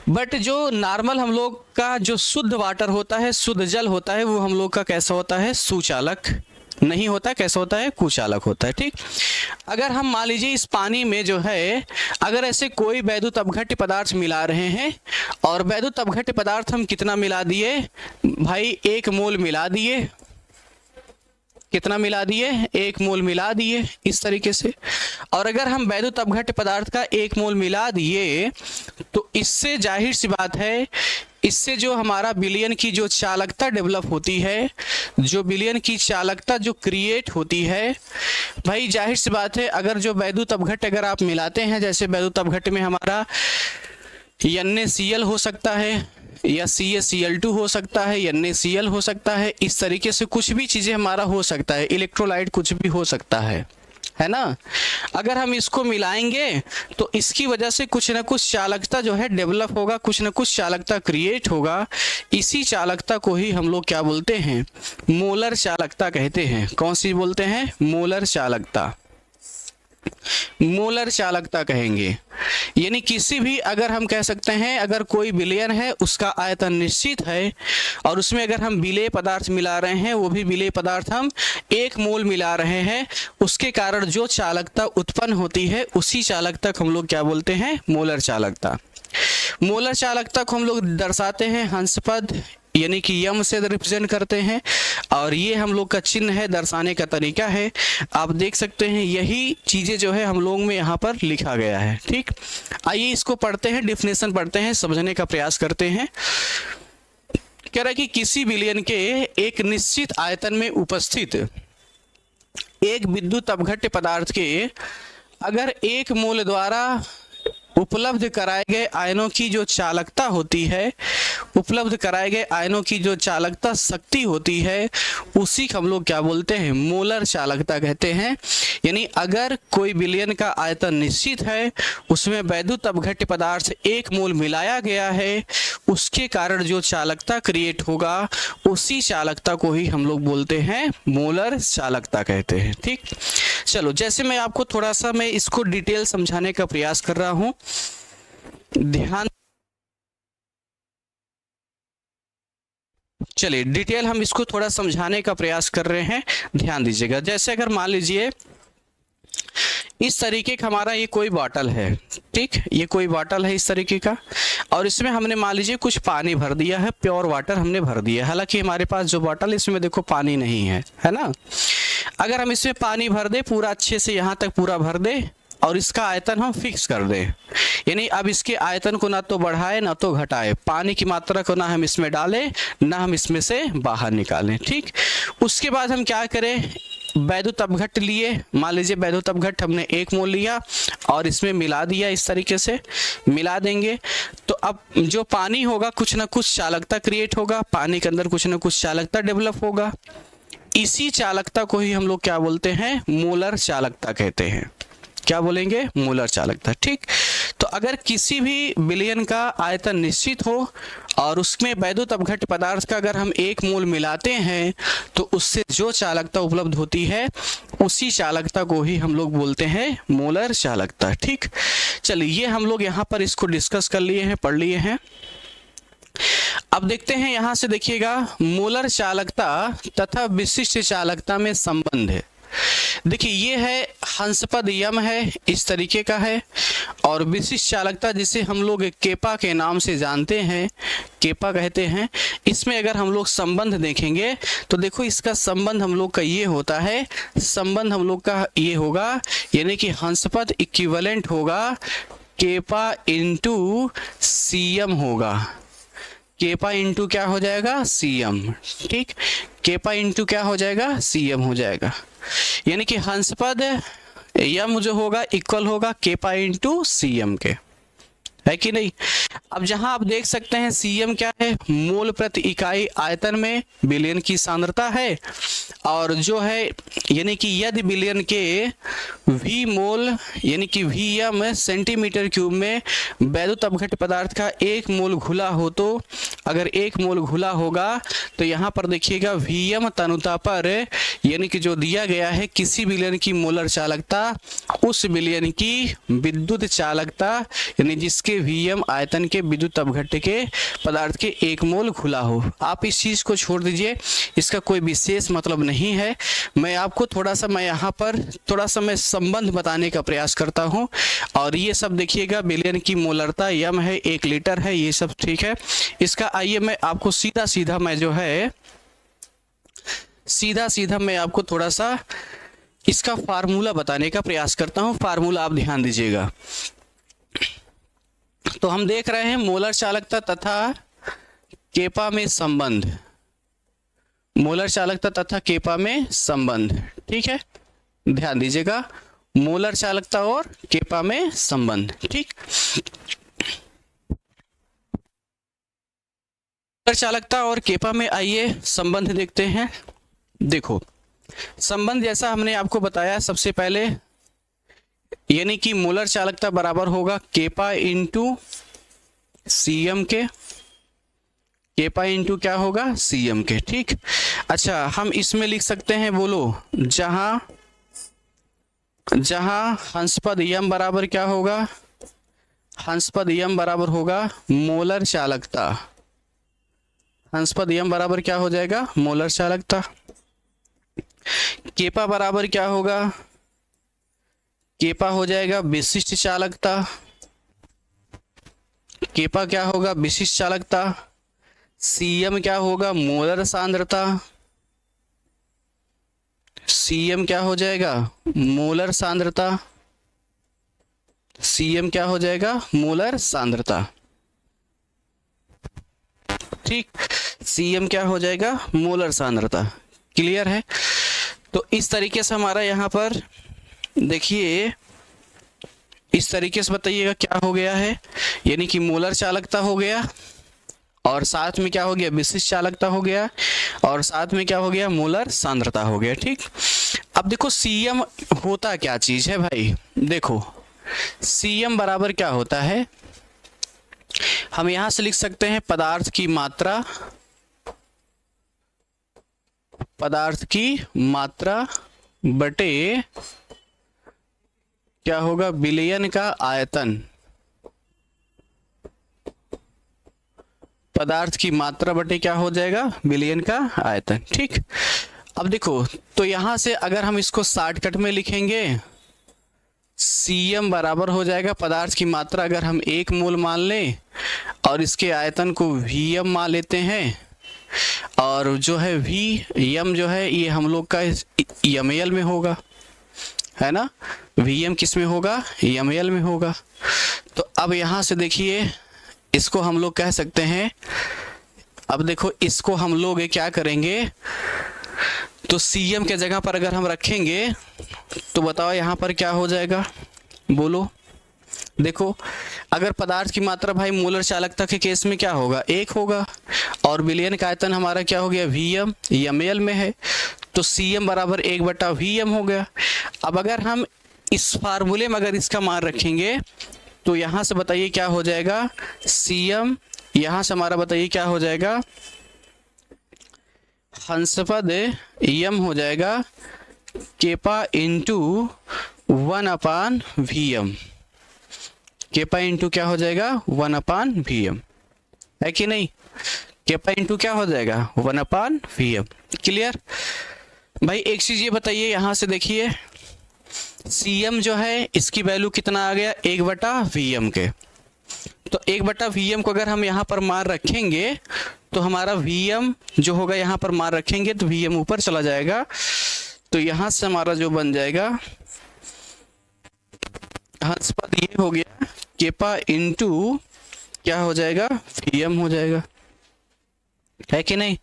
Speaker 1: बट जो नॉर्मल हम लोग का जो शुद्ध वाटर होता है, शुद्ध जल होता है, वो हम लोग का कैसा होता है, सुचालक नहीं होता है, कैसा होता है, कुचालक होता है। ठीक, अगर हम मान लीजिए इस पानी में जो है अगर ऐसे कोई वैद्युत अपघट्य पदार्थ मिला रहे हैं, और वैद्युत अपघट्य पदार्थ हम कितना मिला दिए भाई, 1 मोल मिला दिए, कितना मिला दिए, 1 मोल मिला दिए इस तरीके से। और अगर हम वैद्युत अपघट्य पदार्थ का 1 मोल मिला दिए तो इससे जाहिर सी बात है, इससे जो हमारा विलयन की जो चालकता डेवलप होती है, जो विलयन की चालकता जो क्रिएट होती है, भाई जाहिर सी बात है अगर जो वैद्युत अपघट्य अगर आप मिलाते हैं, जैसे वैद्युत अपघट्य में हमारा NaCl हो सकता है या CaCl2 हो सकता है, NaCl हो सकता है। इस तरीके से कुछ भी चीज़ें हमारा हो सकता है, इलेक्ट्रोलाइट कुछ भी हो सकता है ना। अगर हम इसको मिलाएंगे तो इसकी वजह से कुछ ना कुछ चालकता जो है डेवलप होगा, कुछ ना कुछ चालकता क्रिएट होगा। इसी चालकता को ही हम लोग क्या बोलते हैं, मोलर चालकता कहते हैं। कौन सी बोलते हैं, मोलर चालकता, मोलर चालकता कहेंगे। यानी किसी भी, अगर हम कह सकते हैं अगर कोई विलयन है उसका आयतन निश्चित है और उसमें अगर हम विलेय पदार्थ मिला रहे हैं, वो भी विलेय पदार्थ हम 1 मोल मिला रहे हैं, उसके कारण जो चालकता उत्पन्न होती है उसी चालकता को हम लोग क्या बोलते हैं, मोलर चालकता। मोलर चालकता को हम लोग दर्शाते हैं हंसपद यानी कि यम से रिप्रेजेंट करते हैं और ये हम लोग का चिन्ह है, दर्शाने का तरीका है। आप देख सकते हैं यही चीज़ें जो है हम लोग में यहाँ पर लिखा गया है। ठीक, आइए इसको पढ़ते हैं, डेफिनेशन पढ़ते हैं, समझने का प्रयास करते हैं। कह रहा है कि किसी विलयन के एक निश्चित आयतन में उपस्थित एक विद्युत अपघट्य पदार्थ के अगर 1 मोल द्वारा उपलब्ध कराए गए आयनों की जो चालकता होती है, उपलब्ध कराए गए आयनों की जो चालकता शक्ति होती है, उसी को हम लोग क्या बोलते हैं, मोलर चालकता कहते हैं। यानी अगर कोई विलयन का आयतन निश्चित है, उसमें वैद्युत अपघट्य पदार्थ 1 मोल मिलाया गया है, उसके कारण जो चालकता क्रिएट होगा उसी चालकता को ही हम लोग बोलते हैं मोलर चालकता कहते हैं। ठीक, चलो जैसे मैं आपको थोड़ा सा मैं इसको डिटेल समझाने का प्रयास कर रहा हूं, ध्यान, चलिए डिटेल हम इसको थोड़ा समझाने का प्रयास कर रहे हैं, ध्यान दीजिएगा। जैसे अगर मान लीजिए इस तरीके का हमारा ये कोई बॉटल है, ठीक, ये कोई बॉटल है इस तरीके का और इसमें हमने मान लीजिए कुछ पानी भर दिया है, प्योर वाटर हमने भर दिया है। हालांकि हमारे पास जो बॉटल है इसमें देखो पानी नहीं है ना। अगर हम इसमें पानी भर दे पूरा अच्छे से, यहाँ तक पूरा भर दे और इसका आयतन हम फिक्स कर दें, यानी अब इसके आयतन को ना तो बढ़ाए ना तो घटाए, पानी की मात्रा को ना हम इसमें डालें ना हम इसमें से बाहर निकालें। ठीक, उसके बाद हम क्या करें, वैद्युत अपघट्य लिए, मान लीजिए वैद्युत अपघट्य हमने 1 मोल लिया और इसमें मिला दिया, इस तरीके से मिला देंगे तो अब जो पानी होगा कुछ ना कुछ चालकता क्रिएट होगा, पानी के अंदर कुछ ना कुछ चालकता डेवलप होगा। इसी चालकता को ही हम लोग क्या बोलते हैं, मोलर चालकता कहते हैं। क्या बोलेंगे, मोलर चालकता। ठीक, तो अगर किसी भी विलयन का आयतन निश्चित हो और उसमें वैद्युत अपघट्य पदार्थ का अगर हम 1 मोल मिलाते हैं तो उससे जो चालकता उपलब्ध होती है उसी चालकता को ही हम लोग बोलते हैं मोलर चालकता। ठीक, चलिए ये हम लोग यहाँ पर इसको डिस्कस कर लिए हैं, पढ़ लिए हैं। अब देखते हैं यहां से, देखिएगा मोलर चालकता तथा विशिष्ट चालकता में संबंध है। देखिए ये है हंसपद यम है, इस तरीके का है, और विशिष्ट चालकता जिसे हम लोग केपा के नाम से जानते हैं, केपा कहते हैं। इसमें अगर हम लोग संबंध देखेंगे तो देखो इसका संबंध हम लोग का ये होता है, संबंध हम लोग का ये होगा, यानी कि हंसपद इक्विवेलेंट होगा केपा इंटू सीएम होगा, केपा इंटू क्या हो जाएगा, सीएम। ठीक, केपा इंटू क्या हो जाएगा, सीएम हो जाएगा। यानी कि हंसपद यम जो होगा इक्वल होगा केपा इंटू सीएम के, है कि नहीं। अब जहां आप देख सकते हैं सीएम क्या है, मोल प्रति इकाई आयतन में विलयन की सांद्रता है, और जो है यानी कि यदि विलयन के वी मोल यानी कि वीएम सेंटीमीटर क्यूब में वैद्युत अपघट्य पदार्थ का 1 मोल घुला हो, तो अगर 1 मोल घुला होगा तो यहाँ पर देखिएगा वीएम तनुता पर यानी कि जो दिया गया है किसी विलयन की मोलर चालकता उस विलयन की विद्युत चालकता, यानी जिसके वीएम आयतन के विद्युत अपघट्य के पदार्थ के 1 मोल घुला हो। आप इस चीज को छोड़ दीजिए, इसका कोई विशेष मतलब नहीं है। मैं आपको थोड़ा सा, मैं यहाँ पर थोड़ा सा मैं संबंध बताने का प्रयास करता हूँ, और ये सब देखिएगा विलयन की मोलरता यम है, 1 लीटर है, ये सब ठीक है। इसका आइए मैं आपको सीधा सीधा मैं जो है सीधा सीधा मैं आपको थोड़ा सा इसका फार्मूला बताने का प्रयास करता हूँ। फार्मूला आप ध्यान दीजिएगा। तो हम देख रहे हैं मोलर चालकता तथा केपा में संबंध, मोलर चालकता तथा केपा में संबंध, ठीक है, ध्यान दीजिएगा, मोलर चालकता और केपा में संबंध। ठीक, चालकता और केपा में आइए संबंध देखते हैं। देखो संबंध जैसा हमने आपको बताया सबसे पहले, यानी कि मोलर चालकता बराबर होगा केपा इंटू सीएम के, केपा इंटू क्या होगा सीएम के। ठीक, अच्छा हम इसमें लिख सकते हैं, बोलो, जहां हंसपद यम बराबर क्या होगा, हंसपद यम बराबर होगा मोलर चालकता, हंसपद यम बराबर क्या हो जाएगा मोलर चालकता। केपा बराबर क्या होगा, केपा हो जाएगा विशिष्ट चालकता, केपा क्या होगा विशिष्ट चालकता। सीएम क्या होगा मोलर सांद्रता, सीएम क्या हो जाएगा मोलर सांद्रता, सीएम क्या हो जाएगा मोलर सांद्रता। ठीक, सीएम क्या हो जाएगा मोलर सांद्रता। क्लियर है? तो इस तरीके से हमारा यहाँ पर देखिए, इस तरीके से बताइएगा क्या हो गया है, यानी कि मोलर चालकता हो गया और साथ में क्या हो गया विशिष्ट चालकता हो गया और साथ में क्या हो गया मोलर सांद्रता हो गया। ठीक, अब देखो सीएम होता क्या चीज है भाई, देखो सीएम बराबर क्या होता है, हम यहां से लिख सकते हैं पदार्थ की मात्रा, पदार्थ की मात्रा बटे क्या होगा विलयन का आयतन, पदार्थ की मात्रा बटे क्या हो जाएगा विलयन का आयतन। ठीक, अब देखो तो यहां से अगर हम इसको शॉर्टकट में लिखेंगे, सीएम बराबर हो जाएगा पदार्थ की मात्रा अगर हम 1 मोल मान लें और इसके आयतन को वीएम मान लेते हैं, और जो है वी एम जो है ये हम लोग का एमएल में होगा, है ना, वीएम किस में होगा एमएल में होगा। तो अब यहां से देखिए इसको हम लोग कह सकते हैं, अब देखो इसको हम लोग क्या करेंगे, तो सीएम के जगह पर अगर हम रखेंगे तो बताओ यहाँ पर क्या हो जाएगा, बोलो। देखो अगर पदार्थ की मात्रा भाई मोलर चालकता के केस में क्या होगा 1 होगा और विलयन का आयतन हमारा क्या हो गया वीएम, एमएल में है, तो सीएम बराबर 1/वीएम हो गया। अब अगर हम इस फार्मूले में अगर इसका मान रखेंगे तो यहां से बताइए क्या हो जाएगा सीएम, यहां से हमारा बताइए क्या हो जाएगा हंसपद यम हो जाएगा केपा इंटू 1/वीएम, केपा इंटू क्या हो जाएगा 1/वीएम, है कि नहीं, केपा इंटू क्या हो जाएगा 1/वीएम। क्लियर भाई? एक चीज ये बताइए, यहां से देखिए सीएम जो है इसकी वैल्यू कितना आ गया 1/वीएम के, तो 1/वीएम को अगर हम यहाँ पर मान रखेंगे तो हमारा वीएम जो होगा यहाँ पर मान रखेंगे तो वीएम ऊपर चला जाएगा, तो यहां से हमारा जो बन जाएगा हंसपद ये हो गया केपा इंटू क्या हो जाएगा वीएम हो जाएगा, है कि नहीं,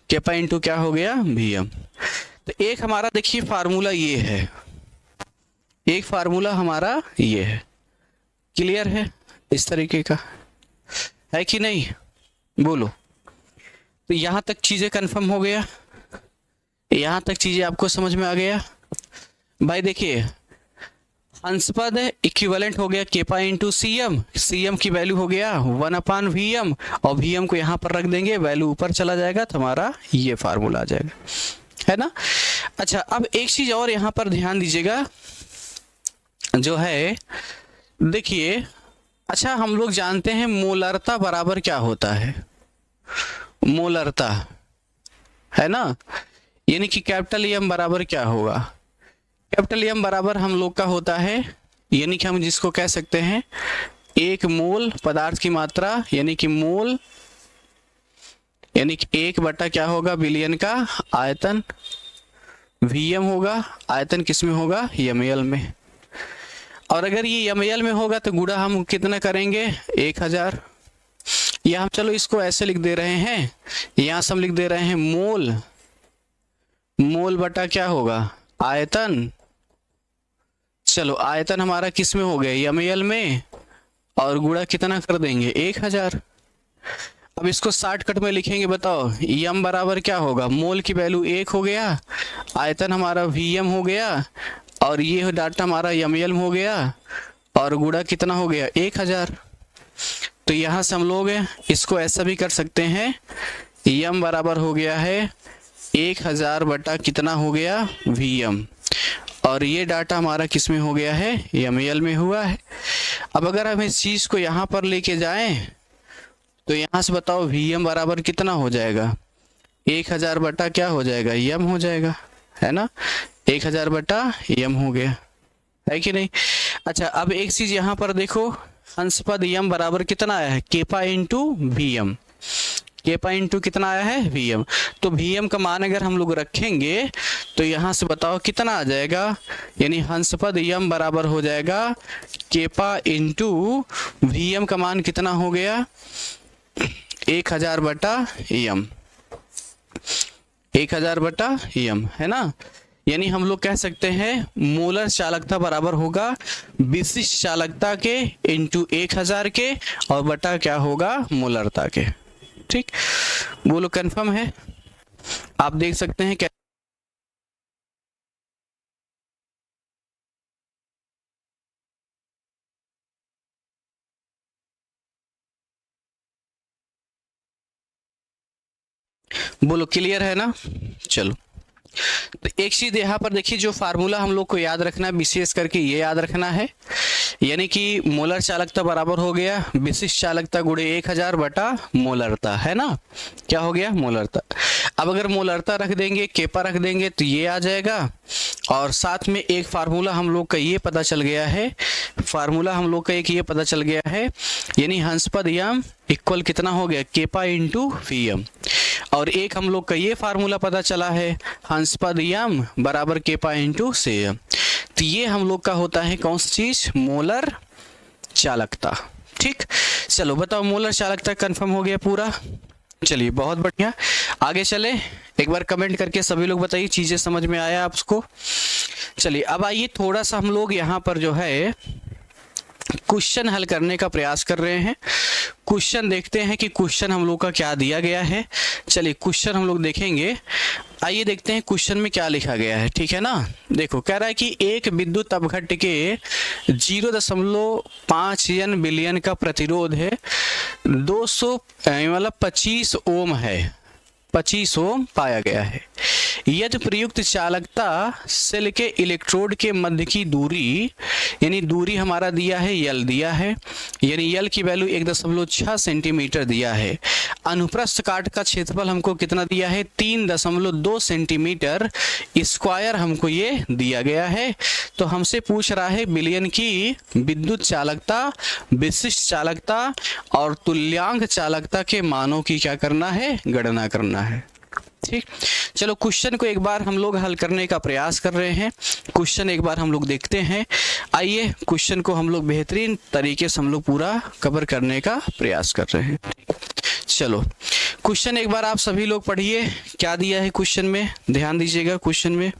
Speaker 1: केपा इंटू क्या हो गया वीएम। तो एक हमारा देखिए फार्मूला ये है, एक फार्मूला हमारा ये है, क्लियर है इस तरीके का, है कि नहीं, बोलो। तो यहां तक चीजें कंफर्म हो गया, यहां तक चीजें आपको समझ में आ गया भाई। देखिए हंसपद इक्विवेलेंट हो गया केपा इंटू सीएम, सीएम की वैल्यू हो गया 1/वीएम और वीएम को यहां पर रख देंगे, वैल्यू ऊपर चला जाएगा तो हमारा ये फार्मूला आ जाएगा, है ना। अच्छा अब एक चीज और यहां पर ध्यान दीजिएगा जो है, देखिए अच्छा हम लोग जानते हैं मोलरता बराबर क्या होता है, मोलरता, है ना, यानी कि कैपिटल एम बराबर क्या होगा, कैपिटल एम बराबर हम लोग का होता है, यानी कि हम जिसको कह सकते हैं 1 मोल पदार्थ की मात्रा, यानी कि मोल, यानी कि 1 क्या होगा विलयन का आयतन, वीएम होगा, आयतन किस में होगा एमएल में, और अगर ये एमएल में होगा तो गुणा हम कितना करेंगे 1000, या हम चलो इसको ऐसे लिख दे रहे हैं, यहां से हम लिख दे रहे हैं मोल, मोल बटा क्या होगा आयतन, चलो आयतन हमारा किस में हो गया एमएल में, और गुणा कितना कर देंगे 1000। अब इसको शॉर्टकट में लिखेंगे, बताओ यम बराबर क्या होगा, मोल की वैल्यू 1 हो गया, आयतन हमारा वीएम हो गया, और ये डाटा हमारा एमएल हो गया, और गुणा कितना हो गया 1000। तो यहाँ से हम लोग इसको ऐसा भी कर सकते हैं, यम बराबर हो गया है 1000 बटा कितना हो गया वीएम, और ये डाटा हमारा किस में हो गया है, एमएल में हुआ है। अब अगर हम इस चीज़ को यहाँ पर लेके जाएं तो यहाँ से बताओ वीएम बराबर कितना हो जाएगा, 1000 बटा क्या हो जाएगा, एम हो जाएगा, है ना, 1000 बटा एम हो गया, है कि नहीं। अच्छा, अब एक चीज यहाँ पर देखो, अंशपद एम बराबर कितना आया है, kappa into VM, kappa into कितना आया है वीएम। तो वीएम का मान अगर हम लोग रखेंगे तो यहाँ से बताओ कितना आ जाएगा, यानी हंसपद एम बराबर हो जाएगा केपा इंटू वीएम का मान कितना हो गया 1000 बटा एम, 1000 बटा एम, है ना। यानी हम लोग कह सकते हैं मोलर चालकता बराबर होगा विशिष्ट चालकता के इंटू 1000 के और बटा क्या होगा मोलरता के। ठीक, बोलो कंफर्म है, आप देख सकते हैं क्या। बोलो क्लियर है ना। चलो, तो एक चीज यहाँ पर देखिए, जो फार्मूला हम लोग को याद रखना है, विशेष करके ये याद रखना है, यानी कि मोलर चालकता बराबर हो गया विशिष्ट चालकता गुणे 1000 बटा मोलरता, है ना, क्या हो गया मोलरता। अब अगर मोलरता रख देंगे, केपा रख देंगे तो ये आ जाएगा, और साथ में एक फार्मूला हम लोग का ये पता चल गया है, फार्मूला हम लोग का एक ये पता चल गया है, यानी हंसपद यम इक्वल कितना हो गया केपा इंटू वीएम, और एक हम लोग का ये फार्मूला पता चला है हंसपद यम बराबर केपा इंटू सेम। तो ये हम लोग का होता है कौन सी चीज, मोलर चालकता। ठीक, चलो बताओ मोलर चालकता कंफर्म हो गया पूरा। चलिए बहुत बढ़िया, आगे चले, एक बार कमेंट करके सभी लोग बताइए चीजें समझ में आया आपको। चलिए अब आइए थोड़ा सा हम लोग यहाँ पर जो है क्वेश्चन हल करने का प्रयास कर रहे हैं। क्वेश्चन देखते हैं कि क्वेश्चन हम लोग का क्या दिया गया है। चलिए क्वेश्चन हम लोग देखेंगे, आइए देखते हैं क्वेश्चन में क्या लिखा गया है। ठीक है ना, देखो कह रहा है कि एक विद्युत अपघट्ट के 0.5 N बिलियन का प्रतिरोध है, 200 मतलब 25 ओम है, 25 ओम पाया गया है। यदि प्रयुक्त चालकता सेल के इलेक्ट्रोड के मध्य की दूरी, यानी दूरी हमारा दिया है यल दिया है, यानी यल की वैल्यू 1.6 सेंटीमीटर दिया है, अनुप्रस्थ काट का क्षेत्रफल हमको कितना दिया है 3.2 सेंटीमीटर स्क्वायर हमको ये दिया गया है। तो हमसे पूछ रहा है बिलियन की विद्युत चालकता, विशिष्ट चालकता और तुल्यांक चालकता के मानों की क्या करना है, गणना करना है। ठीक, चलो क्वेश्चन को एक बार हम लोग हल करने का प्रयास कर रहे हैं। क्वेश्चन एक बार हम लोग देखते हैं, आइए क्वेश्चन को हम लोग बेहतरीन तरीके से हम लोग पूरा कवर करने का प्रयास कर रहे हैं। चलो क्वेश्चन एक बार आप सभी लोग पढ़िए, क्या दिया है क्वेश्चन में, ध्यान दीजिएगा क्वेश्चन में।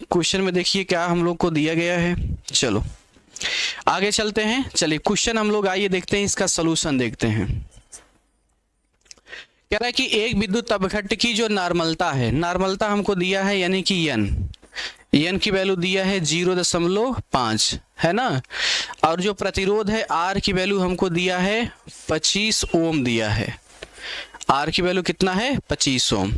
Speaker 1: क्वेश्चन में देखिए क्या हम लोग को दिया गया है। चलो आगे चलते हैं, चलिए क्वेश्चन हम लोग आइए देखते हैं, इसका सलूशन देखते हैं। कह रहा है कि एक विद्युत अपघट्ट की जो नॉर्मलता है, नॉर्मलता हमको दिया है यानी कि एन की वैल्यू दिया है 0.5, है ना, और जो प्रतिरोध है आर की वैल्यू हमको दिया है 25 ओम दिया है, आर की वैल्यू कितना है 25 ओम।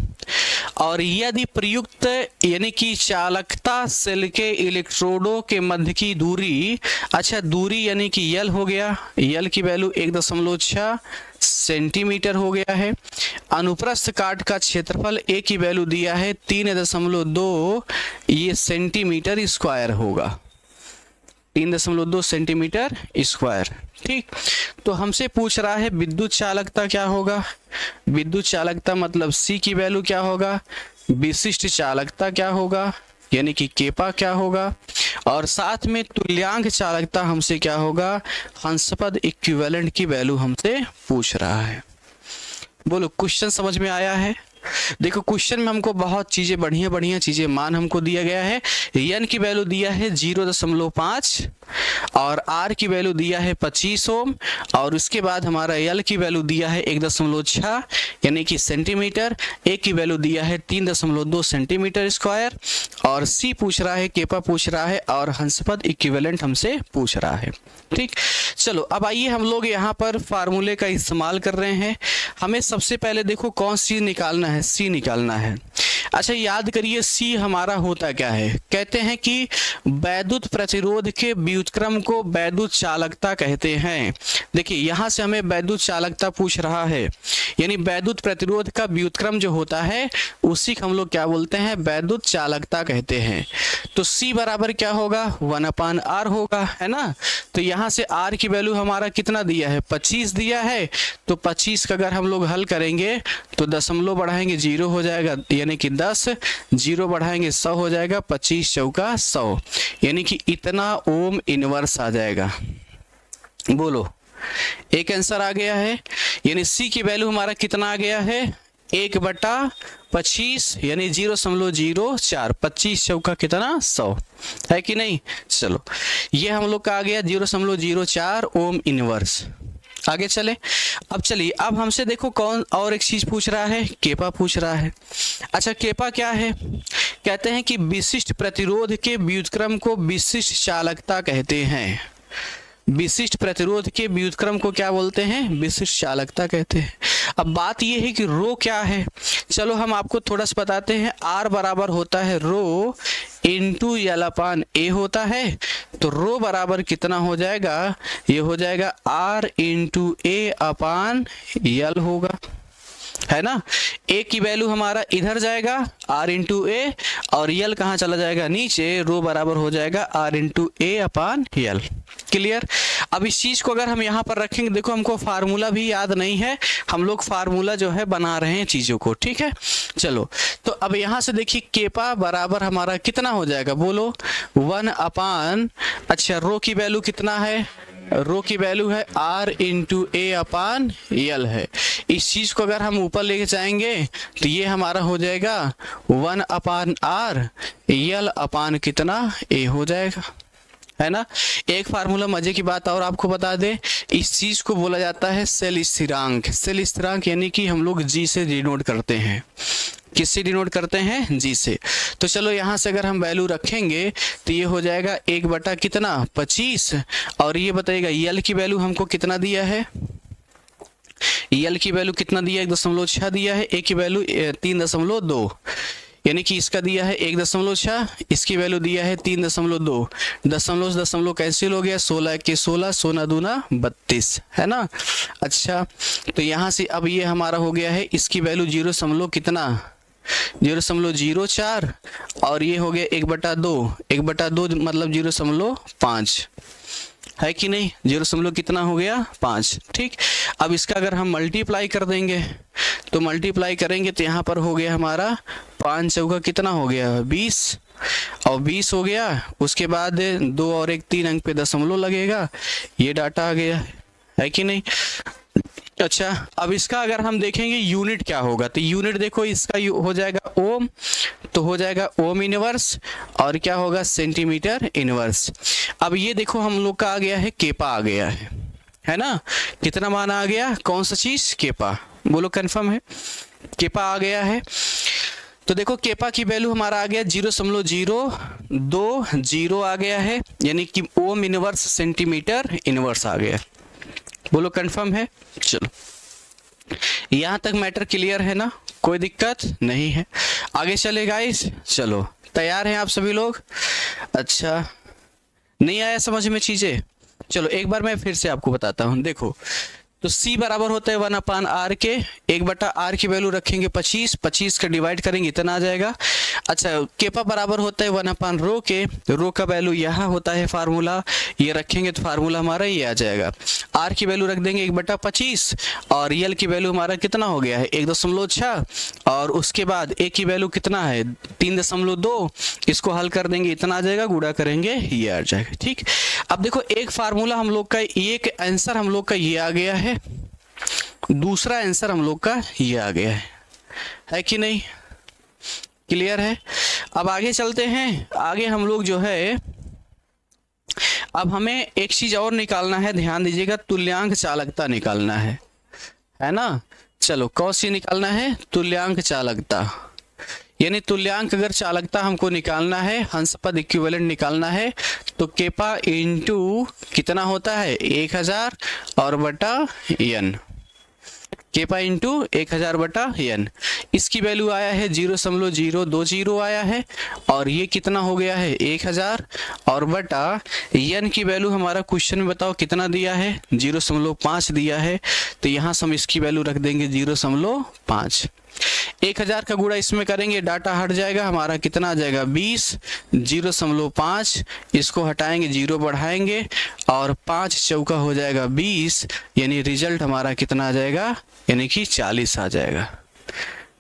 Speaker 1: और यदि प्रयुक्त यानी कि चालकता सेल के इलेक्ट्रोडों के मध्य की दूरी, अच्छा दूरी यानी कि यल हो गया, यल की वैल्यू 1.6 सेंटीमीटर हो गया है, अनुप्रस्थ काट का क्षेत्रफल ए की वैल्यू दिया है 3.2 ये सेंटीमीटर स्क्वायर होगा, 3.2 सेंटीमीटर स्क्वायर। ठीक, तो हमसे पूछ रहा है विद्युत चालकता क्या होगा, विद्युत चालकता मतलब सी की वैल्यू क्या होगा, विशिष्ट चालकता क्या होगा यानी कि केपा क्या होगा, और साथ में तुल्यांक चालकता हमसे क्या होगा, हंसपद इक्विवेलेंट की वैल्यू हमसे पूछ रहा है। बोलो क्वेश्चन समझ में आया है, देखो क्वेश्चन में हमको बहुत चीजें बढ़िया बढ़िया चीजें मान हमको दिया गया है। एन की वैल्यू दिया है 0.5 और आर की वैल्यू दिया है 25 ओम और उसके बाद हमारा एल की वैल्यू दिया है 1.6 यानी कि सेंटीमीटर, ए की वैल्यू दिया है 3.2 सेंटीमीटर स्क्वायर और सी पूछ रहा है, केपा पूछ रहा है और हंसपद इक्विवेलेंट हमसे पूछ रहा है। ठीक, चलो अब आइए हम लोग यहाँ पर फार्मूले का इस्तेमाल कर रहे हैं। हमें सबसे पहले देखो कौन सी निकालना है, सी निकालना है। अच्छा याद करिए सी हमारा होता क्या है, कहते हैं कि वैद्युत प्रतिरोध के व्युत्क्रम को वैद्युत चालकता कहते हैं। देखिए यहाँ से हमें वैद्युत चालकता पूछ रहा है, यानी वैद्युत प्रतिरोध का व्युत्क्रम जो होता है उसी को हम लोग क्या बोलते हैं, वैद्युत चालकता कहते हैं। तो सी बराबर क्या होगा, 1/r होगा, है ना। तो यहाँ से r की वैल्यू हमारा कितना दिया है, 25 दिया है। तो 25 का अगर हम लोग हल करेंगे तो दशमलव बढ़ाएंगे 0 हो जाएगा, यानी कि 10, 0 बढ़ाएंगे 100 हो जाएगा, 25 चौका 100, यानी कि इतना ओम इनवर्स आ जाएगा। बोलो, एक आंसर आ गया है। यानी सी की वैल्यू हमारा कितना आ गया है, 1/25 यानी 0.04, 25 चौका कितना 100, है कि नहीं। चलो ये हम लोग का आ गया 0.04 ओम इनवर्स। आगे चले, अब चलिए अब हमसे देखो कौन और एक चीज पूछ रहा है, केपा पूछ रहा है। अच्छा केपा क्या है, कहते हैं कि विशिष्ट प्रतिरोध के व्युत्क्रम को विशिष्ट चालकता कहते हैं। विशिष्ट प्रतिरोध के व्युत्क्रम को क्या बोलते हैं, विशिष्ट चालकता कहते हैं। अब बात यह है कि रो क्या है, चलो हम आपको थोड़ा सा बताते हैं। आर बराबर होता है रो इंटू एल अपान ए होता है। तो रो बराबर कितना हो जाएगा, ये हो जाएगा R into A upon L होगा, है ना। ए की वैल्यू हमारा इधर जाएगा आर इंटू ए और यल कहाँ चला जाएगा, नीचे। रो बराबर हो जाएगा R into A upon L. Clear. अब इस चीज को अगर हम यहाँ पर रखेंगे, देखो हमको फार्मूला भी याद नहीं है, हम लोग फार्मूला जो है बना रहे हैं चीजों को, ठीक है। चलो तो अब यहाँ से देखिए केपा बराबर हमारा कितना हो जाएगा, बोलो 1 अपान, अच्छा रो की वैल्यू कितना है, रो की वैल्यू है आर इंटू ए अपान यल है। इस चीज को अगर हम ऊपर लेके जाएंगे तो ये हमारा हो जाएगा 1 अपान आर यल अपान कितना ए हो जाएगा, है ना। एक फार्मूला मजे की बात और आपको बता दें, इस चीज को बोला जाता है सेल स्थिरांक। सेल स्थिरांक यानी कि हम लोग जी से डिनोट करते हैं, किससे डिनोट करते हैं, जी से। तो चलो यहाँ से अगर हम वैल्यू रखेंगे तो ये हो जाएगा 1 कितना 25 और ये बताइएगा यल की वैल्यू हमको कितना दिया है, यल की वैल्यू कितना दिया है, 1.6 दिया है। ए की वैल्यू 3.2 यानी कि इसका दिया है 1.6, इसकी वैल्यू दिया है 3.2, दशमलव कैंसिल हो गया, 16 के 16, 16 दूना 32, है ना। अच्छा तो यहाँ से अब ये हमारा हो गया है, इसकी वैल्यू 0 कितना 0.04 और ये हो गया 1/2, 1/2 मतलब 0.5, है कि नहीं, 0 कितना हो गया 5। ठीक, अब इसका अगर हम मल्टीप्लाई कर देंगे तो मल्टीप्लाई करेंगे तो यहाँ पर हो गया हमारा 5 चौका कितना हो गया 20 और 20 हो गया, उसके बाद 2 और 1 3 अंक पे दशमलव लगेगा, ये डाटा आ गया, है कि नहीं। अच्छा अब इसका अगर हम देखेंगे यूनिट क्या होगा, तो यूनिट देखो इसका हो जाएगा ओम, तो हो जाएगा ओम इनवर्स और क्या होगा सेंटीमीटर इनवर्स। अब ये देखो हम लोग का आ गया है केपा आ गया है ना, कितना मान आ गया, कौन सा चीज, केपा, बोलो कंफर्म है, केपा आ गया है। तो देखो केपा की वैल्यू हमारा आ गया 0.020 आ गया है, यानी कि ओम इनवर्स सेंटीमीटर इनवर्स आ गया, बोलो कंफर्म है। चलो यहाँ तक मैटर क्लियर है ना, कोई दिक्कत नहीं है, आगे चले गाइस। चलो तैयार हैं आप सभी लोग, अच्छा नहीं आया समझ में चीजें, चलो एक बार मैं फिर से आपको बताता हूँ। देखो तो C बराबर होता है 1/r के, 1/r की वैल्यू रखेंगे 25, 25 का डिवाइड करेंगे इतना आ जाएगा। अच्छा केपा बराबर होता है 1/रो के, रो का वैल्यू यहाँ होता है फार्मूला, ये रखेंगे तो फार्मूला हमारा ये आ जाएगा। r की वैल्यू रख देंगे 1/25 और यल की वैल्यू हमारा कितना हो गया है 1.6 और उसके बाद a की वैल्यू कितना है 3.2, इसको हल कर देंगे इतना आ जाएगा, गुणा करेंगे ये आ जाएगा। ठीक, अब देखो एक फार्मूला हम लोग का, एक आंसर हम लोग का ये आ गया है, दूसरा आंसर हम लोग का ये आ गया है है कि नहीं? क्लियर है? अब आगे चलते हैं। आगे हम लोग जो है, अब हमें एक चीज और निकालना है, ध्यान दीजिएगा, तुल्यांक चालकता निकालना है ना। चलो कौन सी निकालना है? तुल्यांक चालकता, यानी तुल्यांक अगर चालकता हमको निकालना है, हंसपद इक्विवेलेंट निकालना है, तो केपा इंटू कितना होता है? 1000 और बटा n। केपा इंटू 1000 बटा n। इसकी वैल्यू आया है 0.020 आया है, और ये कितना हो गया है? 1000 और बटा n की वैल्यू हमारा क्वेश्चन में बताओ कितना दिया है? 0.5 दिया है, तो यहाँ से हम इसकी वैल्यू रख देंगे 0.5। 1000 का गुणा इसमें करेंगे, डाटा हट जाएगा, हमारा कितना आ जाएगा? 20। 0.5 इसको हटाएंगे, 0 बढ़ाएंगे, और 5 चौका हो जाएगा 20, यानी रिजल्ट हमारा कितना आ जाएगा? यानी कि 40 आ जाएगा,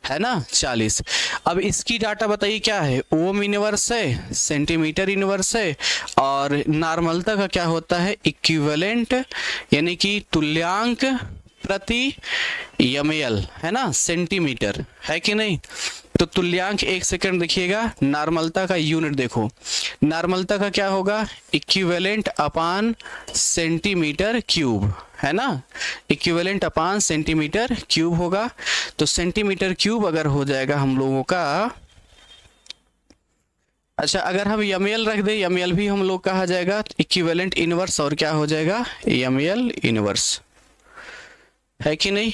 Speaker 1: है ना, 40। अब इसकी डाटा बताइए क्या है? ओम इनवर्स है, सेंटीमीटर इनवर्स है, और नॉर्मलता का क्या होता है? इक्विवेलेंट, यानी कि तुल्यांक प्रति ml, है ना, सेंटीमीटर, है कि नहीं? तो तुल्यांक, एक सेकंड देखिएगा, नॉर्मलता का यूनिट देखो, नॉर्मलता का क्या होगा? इक्विवेलेंट अपान सेंटीमीटर क्यूब, है ना, इक्विवेलेंट अपान सेंटीमीटर क्यूब होगा। तो सेंटीमीटर क्यूब अगर हो जाएगा हम लोगों का, अच्छा अगर हम ml रख दें, ml भी हम लोग कहा जाएगा इक्विवेलेंट इनवर्स, और क्या हो जाएगा? ml इनवर्स, है कि नहीं?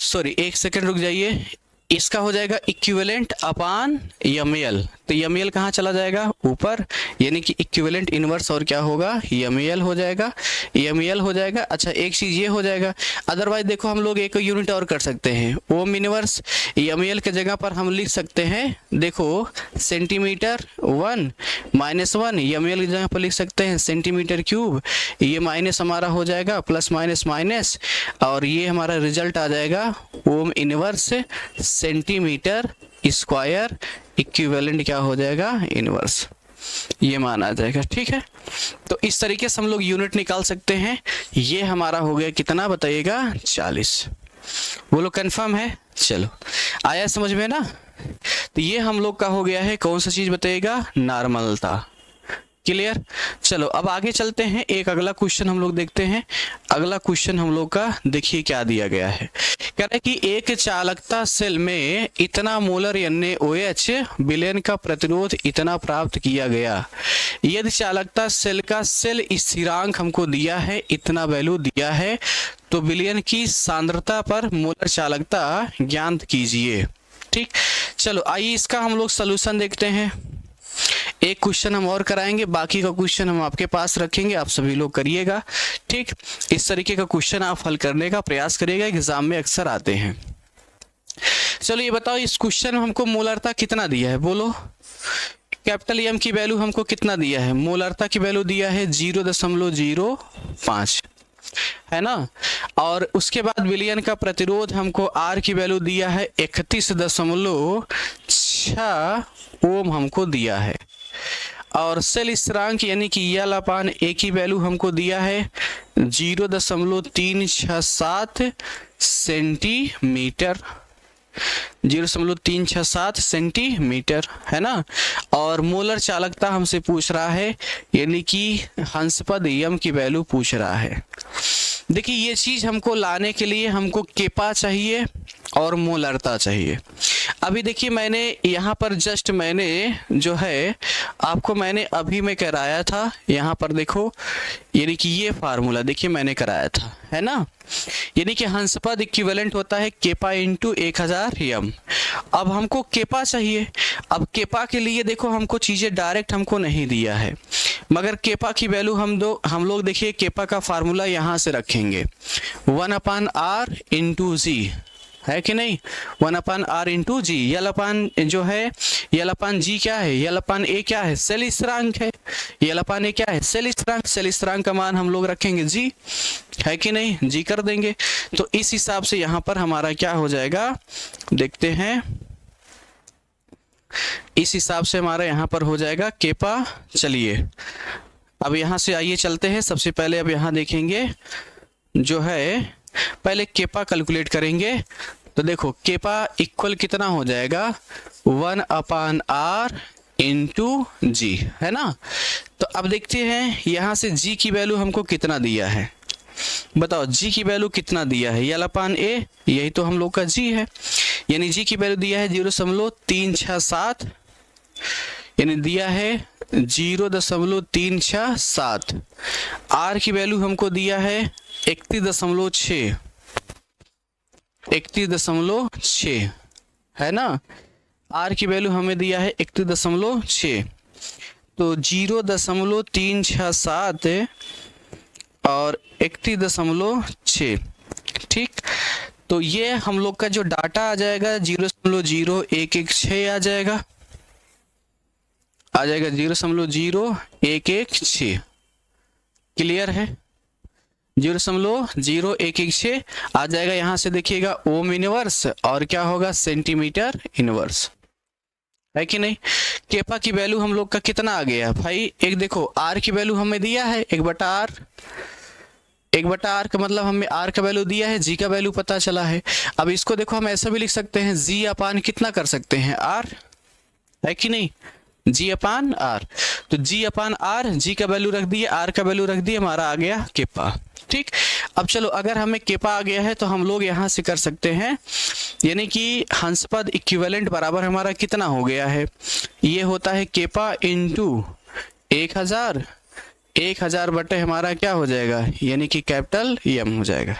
Speaker 1: सॉरी, एक सेकंड रुक जाइए, इसका हो जाएगा इक्विवेलेंट अपान ml, तो ml कहाँ चला जाएगा? ऊपर, यानी कि इक्विवेलेंट इनवर्स, और क्या होगा? ml हो जाएगा, ml हो जाएगा। अच्छा एक चीज ये हो जाएगा, अदरवाइज देखो हम लोग एक यूनिट और कर सकते हैं, ओम इनवर्स, ml के जगह पर हम लिख सकते हैं, देखो सेंटीमीटर 1 -1, ml की जगह पर लिख सकते हैं सेंटीमीटर क्यूब, ये माइनस हमारा हो जाएगा, प्लस माइनस माइनस, और ये हमारा रिजल्ट आ जाएगा ohm inverse centimetre square equivalent क्या हो जाएगा? इनवर्स, ये मान आ जाएगा। ठीक है, तो इस तरीके से हम लोग यूनिट निकाल सकते हैं। ये हमारा हो गया कितना बताइएगा? 40। बोलो कंफर्म है? चलो आया समझ में ना? तो ये हम लोग का हो गया है, कौन सा चीज बताइएगा? नॉर्मलता। क्लियर? चलो अब आगे चलते हैं, एक अगला क्वेश्चन हम लोग देखते हैं। अगला क्वेश्चन हम लोग का देखिए क्या दिया गया है। कह रहा है कि एक चालकता सेल में इतना मोलर NaOH विलयन का प्रतिरोध इतना प्राप्त किया गया। यदि चालकता सेल का सेल स्थिरांक हमको दिया है, इतना वैल्यू दिया है, तो विलयन की सांद्रता पर मोलर चालकता ज्ञात कीजिए। ठीक, चलो आइए इसका हम लोग सलूशन देखते हैं। एक क्वेश्चन हम और कराएंगे, बाकी का क्वेश्चन हम आपके पास रखेंगे, आप सभी लोग करिएगा। ठीक, इस तरीके का क्वेश्चन आप हल करने का प्रयास करिएगा, एग्जाम में अक्सर आते हैं। चलो ये बताओ, इस क्वेश्चन में हमको मोलरता कितना दिया है? बोलो, कैपिटल M की वैल्यू हमको कितना दिया है? मोलरता की वैल्यू दिया है 0.05, है ना, और उसके बाद विलयन का प्रतिरोध हमको R की वैल्यू दिया है 31.6 ओम हमको दिया है, और सेल स्थिरांक यानी कि L/A की वैल्यू हमको दिया है 0.367 सेंटीमीटर, 0.367 सेंटीमीटर, है ना, और मोलर चालकता हमसे पूछ रहा है, यानी कि हंसपद M की वैल्यू पूछ रहा है। देखिए ये चीज हमको लाने के लिए हमको केपा चाहिए और मोलरता चाहिए। अभी देखिए मैंने यहाँ पर जस्ट मैंने जो है आपको मैंने अभी में कराया था, यहाँ पर देखो, यानी कि ये फार्मूला देखिए मैंने कराया था, है ना, यानी कि हंसपद इक्विवेलेंट होता है केपा इंटू 1000 m। अब हमको केपा चाहिए। अब केपा के लिए देखो हमको चीजें डायरेक्ट हमको नहीं दिया है, मगर केपा की वैल्यू हम लोग देखिए केपा का फार्मूला यहाँ से रखेंगे 1/r इंटू जी, है कि नहीं, 1/r इंटू जी। यल जो है L/G क्या है? L/A क्या है? सेल स्थिरांक है। L/A क्या है? सेल स्थिरांक। सेल स्थिरांक का मान हम लोग रखेंगे जी, है कि नहीं, जी कर देंगे। तो इस हिसाब से यहाँ पर हमारा क्या हो जाएगा देखते हैं, इस हिसाब से हमारा यहाँ पर हो जाएगा केपा। चलिए अब यहाँ से आइए चलते हैं, सबसे पहले अब यहाँ देखेंगे जो है पहले केपा कैलकुलेट करेंगे। तो देखो केपा इक्वल कितना हो जाएगा 1/r इंटू जी, है ना। तो अब देखते हैं यहाँ से g की वैल्यू हमको कितना दिया है, बताओ g की वैल्यू कितना दिया है, L/A, यही तो हम लोग का g है, यानी g की वैल्यू दिया है 0.367, यानी दिया है 0.367। r की वैल्यू हमको दिया है 31.6, है ना। r की वैल्यू हमें दिया है 31.6, तो 0.367 और 31.6, ठीक। तो ये हम लोग का जो डाटा आ जाएगा 0.0116 आ जाएगा 0.0116। क्लियर है, 0.0116 आ जाएगा। यहाँ से देखिएगा ओम इनवर्स और क्या होगा सेंटीमीटर इनवर्स, है कि नहीं। केपा की वैल्यू हम लोग का कितना आ गया भाई, एक देखो आर की वैल्यू हमें दिया है 1/r, 1/r का मतलब हमें r का वैल्यू दिया है, g का वैल्यू पता चला है। अब इसको देखो हम ऐसा भी लिख सकते हैं g/, कितना कर सकते हैं r, है कि नहीं, g/r। तो g/r, g का वैल्यू रख दिए, r का वैल्यू रख दिए, हमारा आ गया केपा, ठीक। अब चलो अगर हमें केपा आ गया है तो हम लोग यहाँ से कर सकते हैं, यानी कि हंसपद इक्विवेलेंट बराबर हमारा कितना हो गया है, ये होता है केपा इंटू 1000 बटे हमारा क्या हो जाएगा, यानी कि कैपिटल M हो जाएगा।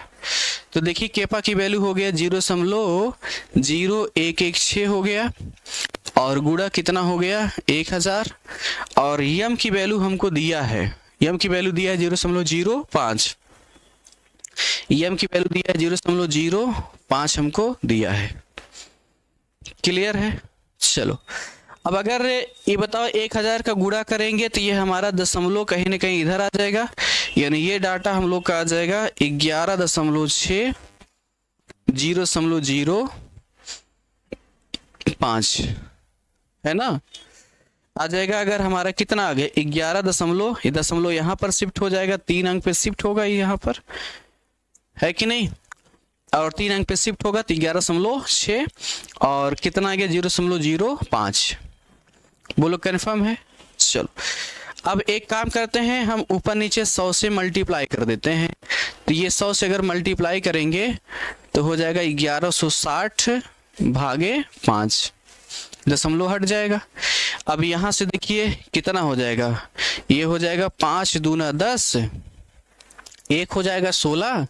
Speaker 1: तो देखिए केपा की वैल्यू हो गया 0.0116 हो गया और गुणा कितना हो गया 1000, और M की वैल्यू हमको दिया है, M की वैल्यू दिया है 0.05, M की वैल्यू दिया है 0.05 हमको दिया है। क्लियर है। चलो अब अगर ये बताओ 1000 का गुणा करेंगे तो ये हमारा दशमलव कहीं ना कहीं इधर आ जाएगा, यानी ये डाटा हम लोग का आ जाएगा 11.6 0.05, है ना, आ जाएगा। अगर हमारा कितना आ गया 11 ये दशमलव यहाँ पर शिफ्ट हो जाएगा, 3 अंक पे शिफ्ट होगा ये यहाँ पर, है कि नहीं, और 3 अंक पे शिफ्ट होगा तो 11.6 और कितना आ गया 0.05। बोलो कन्फर्म है। चलो अब एक काम करते हैं, हम ऊपर नीचे 100 से मल्टीप्लाई कर देते हैं, तो ये 100 से अगर मल्टीप्लाई करेंगे तो हो जाएगा 1160 भागे 5, दशमलव हट जाएगा। अब यहाँ से देखिए कितना हो जाएगा, ये हो जाएगा 5 दूना 10, 1 हो जाएगा 16,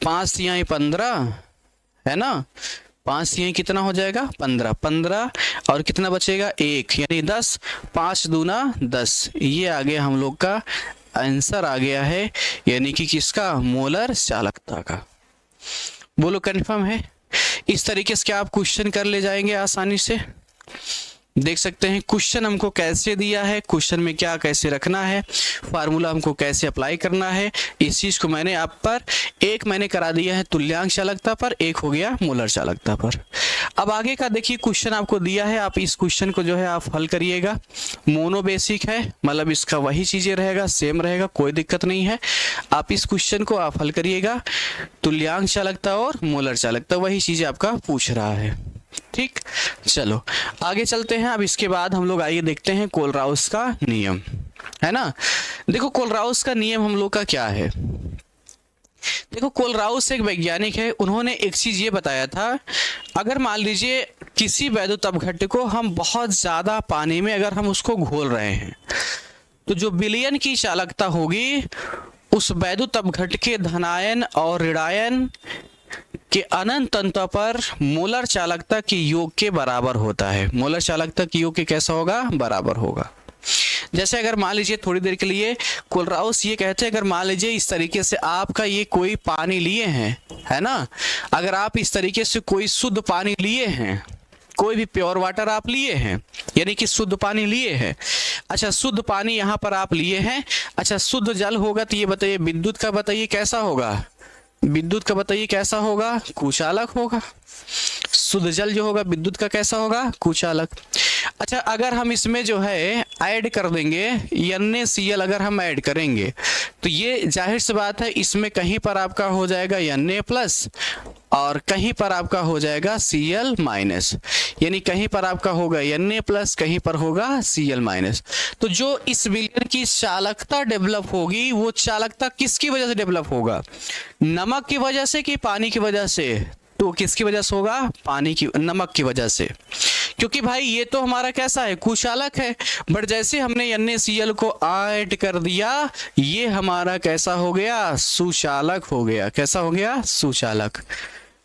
Speaker 1: 5 तिहाई 15, है ना, 5 तिहाई कितना हो जाएगा 15 और कितना बचेगा 1, यानी 10, 5 दूना 10, ये आ गया हम लोग का आंसर आ गया है, यानी कि किसका, मोलर चालकता का। बोलो कन्फर्म है। इस तरीके से क्या आप क्वेश्चन कर ले जाएंगे आसानी से। देख सकते हैं क्वेश्चन हमको कैसे दिया है, क्वेश्चन में क्या कैसे रखना है, फार्मूला हमको कैसे अप्लाई करना है, इस चीज को मैंने आप पर एक मैंने करा दिया है तुल्यांक चालकता पर, एक हो गया मोलर चालकता पर। अब आगे का देखिए क्वेश्चन आपको दिया है, आप इस क्वेश्चन को जो है आप हल करिएगा। मोनो बेसिक है, मतलब इसका वही चीजें रहेगा, सेम रहेगा, कोई दिक्कत नहीं है। आप इस क्वेश्चन को आप हल करिएगा, तुल्यांक चालकता और मोलर चालकता वही चीजें आपका पूछ रहा है, ठीक। चलो आगे चलते हैं। अब इसके बाद हम लोग आइए देखते हैं कोलराउस का नियम, है ना। देखो कोलराउस का नियम हम लोग का क्या है, देखो कोलराउस एक वैज्ञानिक है, उन्होंने एक चीज ये बताया था, अगर मान लीजिए किसी वैद्युत अपघट्य को हम बहुत ज्यादा पानी में अगर हम उसको घोल रहे हैं तो जो विलयन की चालकता होगी उस वैद्युत अपघट्य के धनायन और ऋणायन के अनंत अंतर पर मोलर चालकता के योग के बराबर होता है। मोलर चालकता के योग के कैसा होगा, बराबर होगा। जैसे अगर मान लीजिए थोड़ी देर के लिए कोलराउस ये कहते हैं, अगर मान लीजिए इस तरीके से आपका ये कोई पानी लिए हैं, है ना, अगर आप इस तरीके से कोई शुद्ध पानी लिए हैं, कोई भी प्योर वाटर आप लिए हैं, यानी कि शुद्ध पानी लिए हैं, अच्छा शुद्ध पानी यहाँ पर आप लिए हैं, अच्छा शुद्ध जल होगा तो ये बताइए विद्युत का बताइए कैसा होगा, विद्युत का बताइए कैसा होगा, कुचालक होगा। शुद्ध जल जो होगा विद्युत का कैसा होगा, कुचालक। अच्छा अगर हम इसमें जो है ऐड कर देंगे NaCl, अगर हम ऐड करेंगे तो ये जाहिर सी बात है इसमें कहीं पर आपका हो जाएगा Na प्लस और कहीं पर आपका हो जाएगा Cl माइनस, यानी कहीं पर आपका होगा Na प्लस, कहीं पर होगा Cl माइनस। तो जो इस विलयन की चालकता डेवलप होगी वो चालकता किसकी वजह से डेवलप होगा, नमक की वजह से कि पानी की वजह से? तो किसकी वजह से होगा, पानी की, नमक की वजह से, क्योंकि भाई ये तो हमारा कैसा है, कुचालक है। बट जैसे हमने NaCl को ऐड कर दिया, ये हमारा कैसा हो गया, सुचालक हो गया। कैसा हो गया, सुचालक,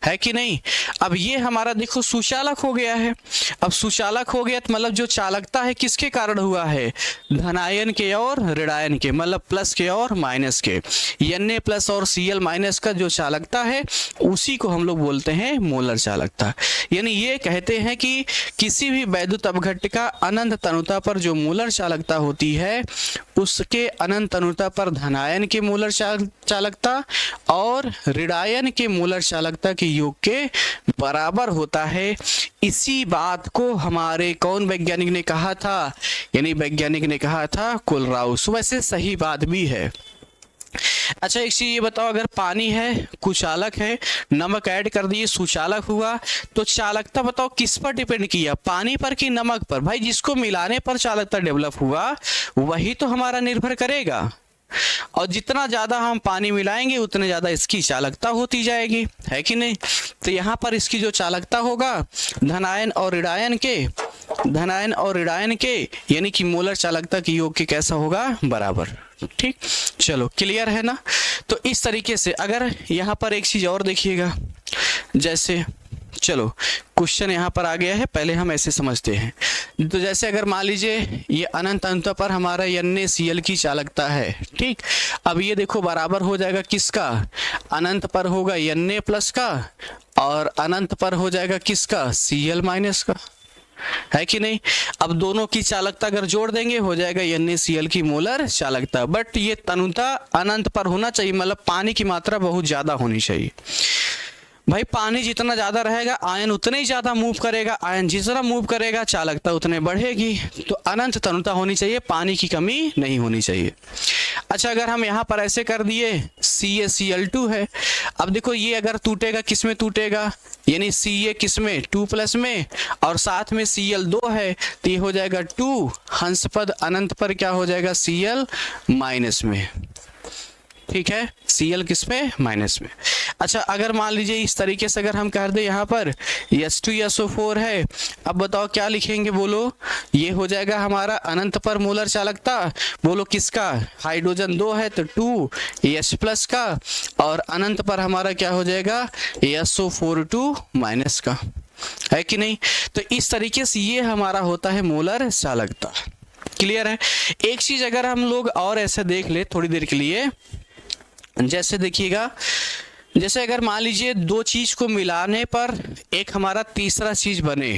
Speaker 1: है कि नहीं। अब ये हमारा देखो सुचालक हो गया है। अब सुचालक हो गया तो मतलब जो चालकता है किसके कारण हुआ है, धनायन के और ऋणायन के, मतलब प्लस के और माइनस के। Na प्लस और Cl माइनस का जो चालकता है उसी को हम लोग बोलते हैं मोलर चालकता। यानी ये कहते हैं कि किसी भी वैद्युत अपघट्ट का अनंत तनुता पर जो मोलर चालकता होती है उसके अनंत तनुता पर धनायन के मोलर चालकता और ऋणायन के मोलर चालकता के योग के बराबर होता है। इसी बात को हमारे कौन वैज्ञानिक ने कहा था, यानी वैज्ञानिक ने कहा था कोलराउस। वैसे सही बात भी है। अच्छा एक चीज ये बताओ, अगर पानी है कुचालक है, नमक ऐड कर दिए सुचालक हुआ, तो चालकता बताओ किस पर डिपेंड किया, पानी पर कि नमक पर? भाई जिसको मिलाने पर चालकता डेवलप हुआ वही तो हमारा निर्भर करेगा। और जितना ज्यादा हम पानी मिलाएंगे उतने ज्यादा इसकी चालकता होती जाएगी, है कि नहीं। तो यहाँ पर इसकी जो चालकता होगा धनायन और ऋणायन के, धनायन और ऋणायन के यानी कि मोलर चालकता के योग के कैसा होगा, बराबर। ठीक, चलो क्लियर है ना। तो इस तरीके से अगर यहाँ पर एक चीज और देखिएगा, जैसे चलो क्वेश्चन यहाँ पर आ गया है, पहले हम ऐसे समझते हैं। तो जैसे अगर मान लीजिए ये अनंत अनंत पर हमारा NaCl की चालकता है, ठीक। अब ये देखो बराबर हो जाएगा किसका, अनंत पर होगा Na प्लस का और अनंत पर हो जाएगा किसका, Cl माइनस का, है कि नहीं। अब दोनों की चालकता अगर जोड़ देंगे हो जाएगा NaCl की मोलर चालकता। बट ये तनुता अनंत पर होना चाहिए, मतलब पानी की मात्रा बहुत ज्यादा होनी चाहिए। भाई पानी जितना ज्यादा रहेगा आयन उतने ही ज्यादा मूव करेगा, आयन जितना मूव करेगा चालकता उतने बढ़ेगी। तो अनंत तनुता होनी चाहिए, पानी की कमी नहीं होनी चाहिए। अच्छा अगर हम यहाँ पर ऐसे कर दिए CaCl2 है, अब देखो ये अगर टूटेगा किस में टूटेगा, यानी Ca किस में, 2 प्लस में, और साथ में Cl2 है तो ये हो जाएगा 2, हंसपद अनंत पर क्या हो जाएगा, Cl माइनस में, ठीक है, Cl किस में, माइनस में। अच्छा अगर मान लीजिए इस तरीके से अगर हम कर दे यहाँ पर H2SO4 है, अब बताओ क्या लिखेंगे, बोलो। ये हो जाएगा हमारा अनंत पर मोलर चालकता, बोलो किसका, हाइड्रोजन 2 है तो 2 H प्लस का, और अनंत पर हमारा क्या हो जाएगा, SO4 माइनस का, है कि नहीं। तो इस तरीके से ये हमारा होता है मोलर चालकता। क्लियर है। एक चीज अगर हम लोग और ऐसे देख ले थोड़ी देर के लिए, जैसे देखिएगा, जैसे अगर मान लीजिए दो चीज को मिलाने पर एक हमारा तीसरा चीज बने,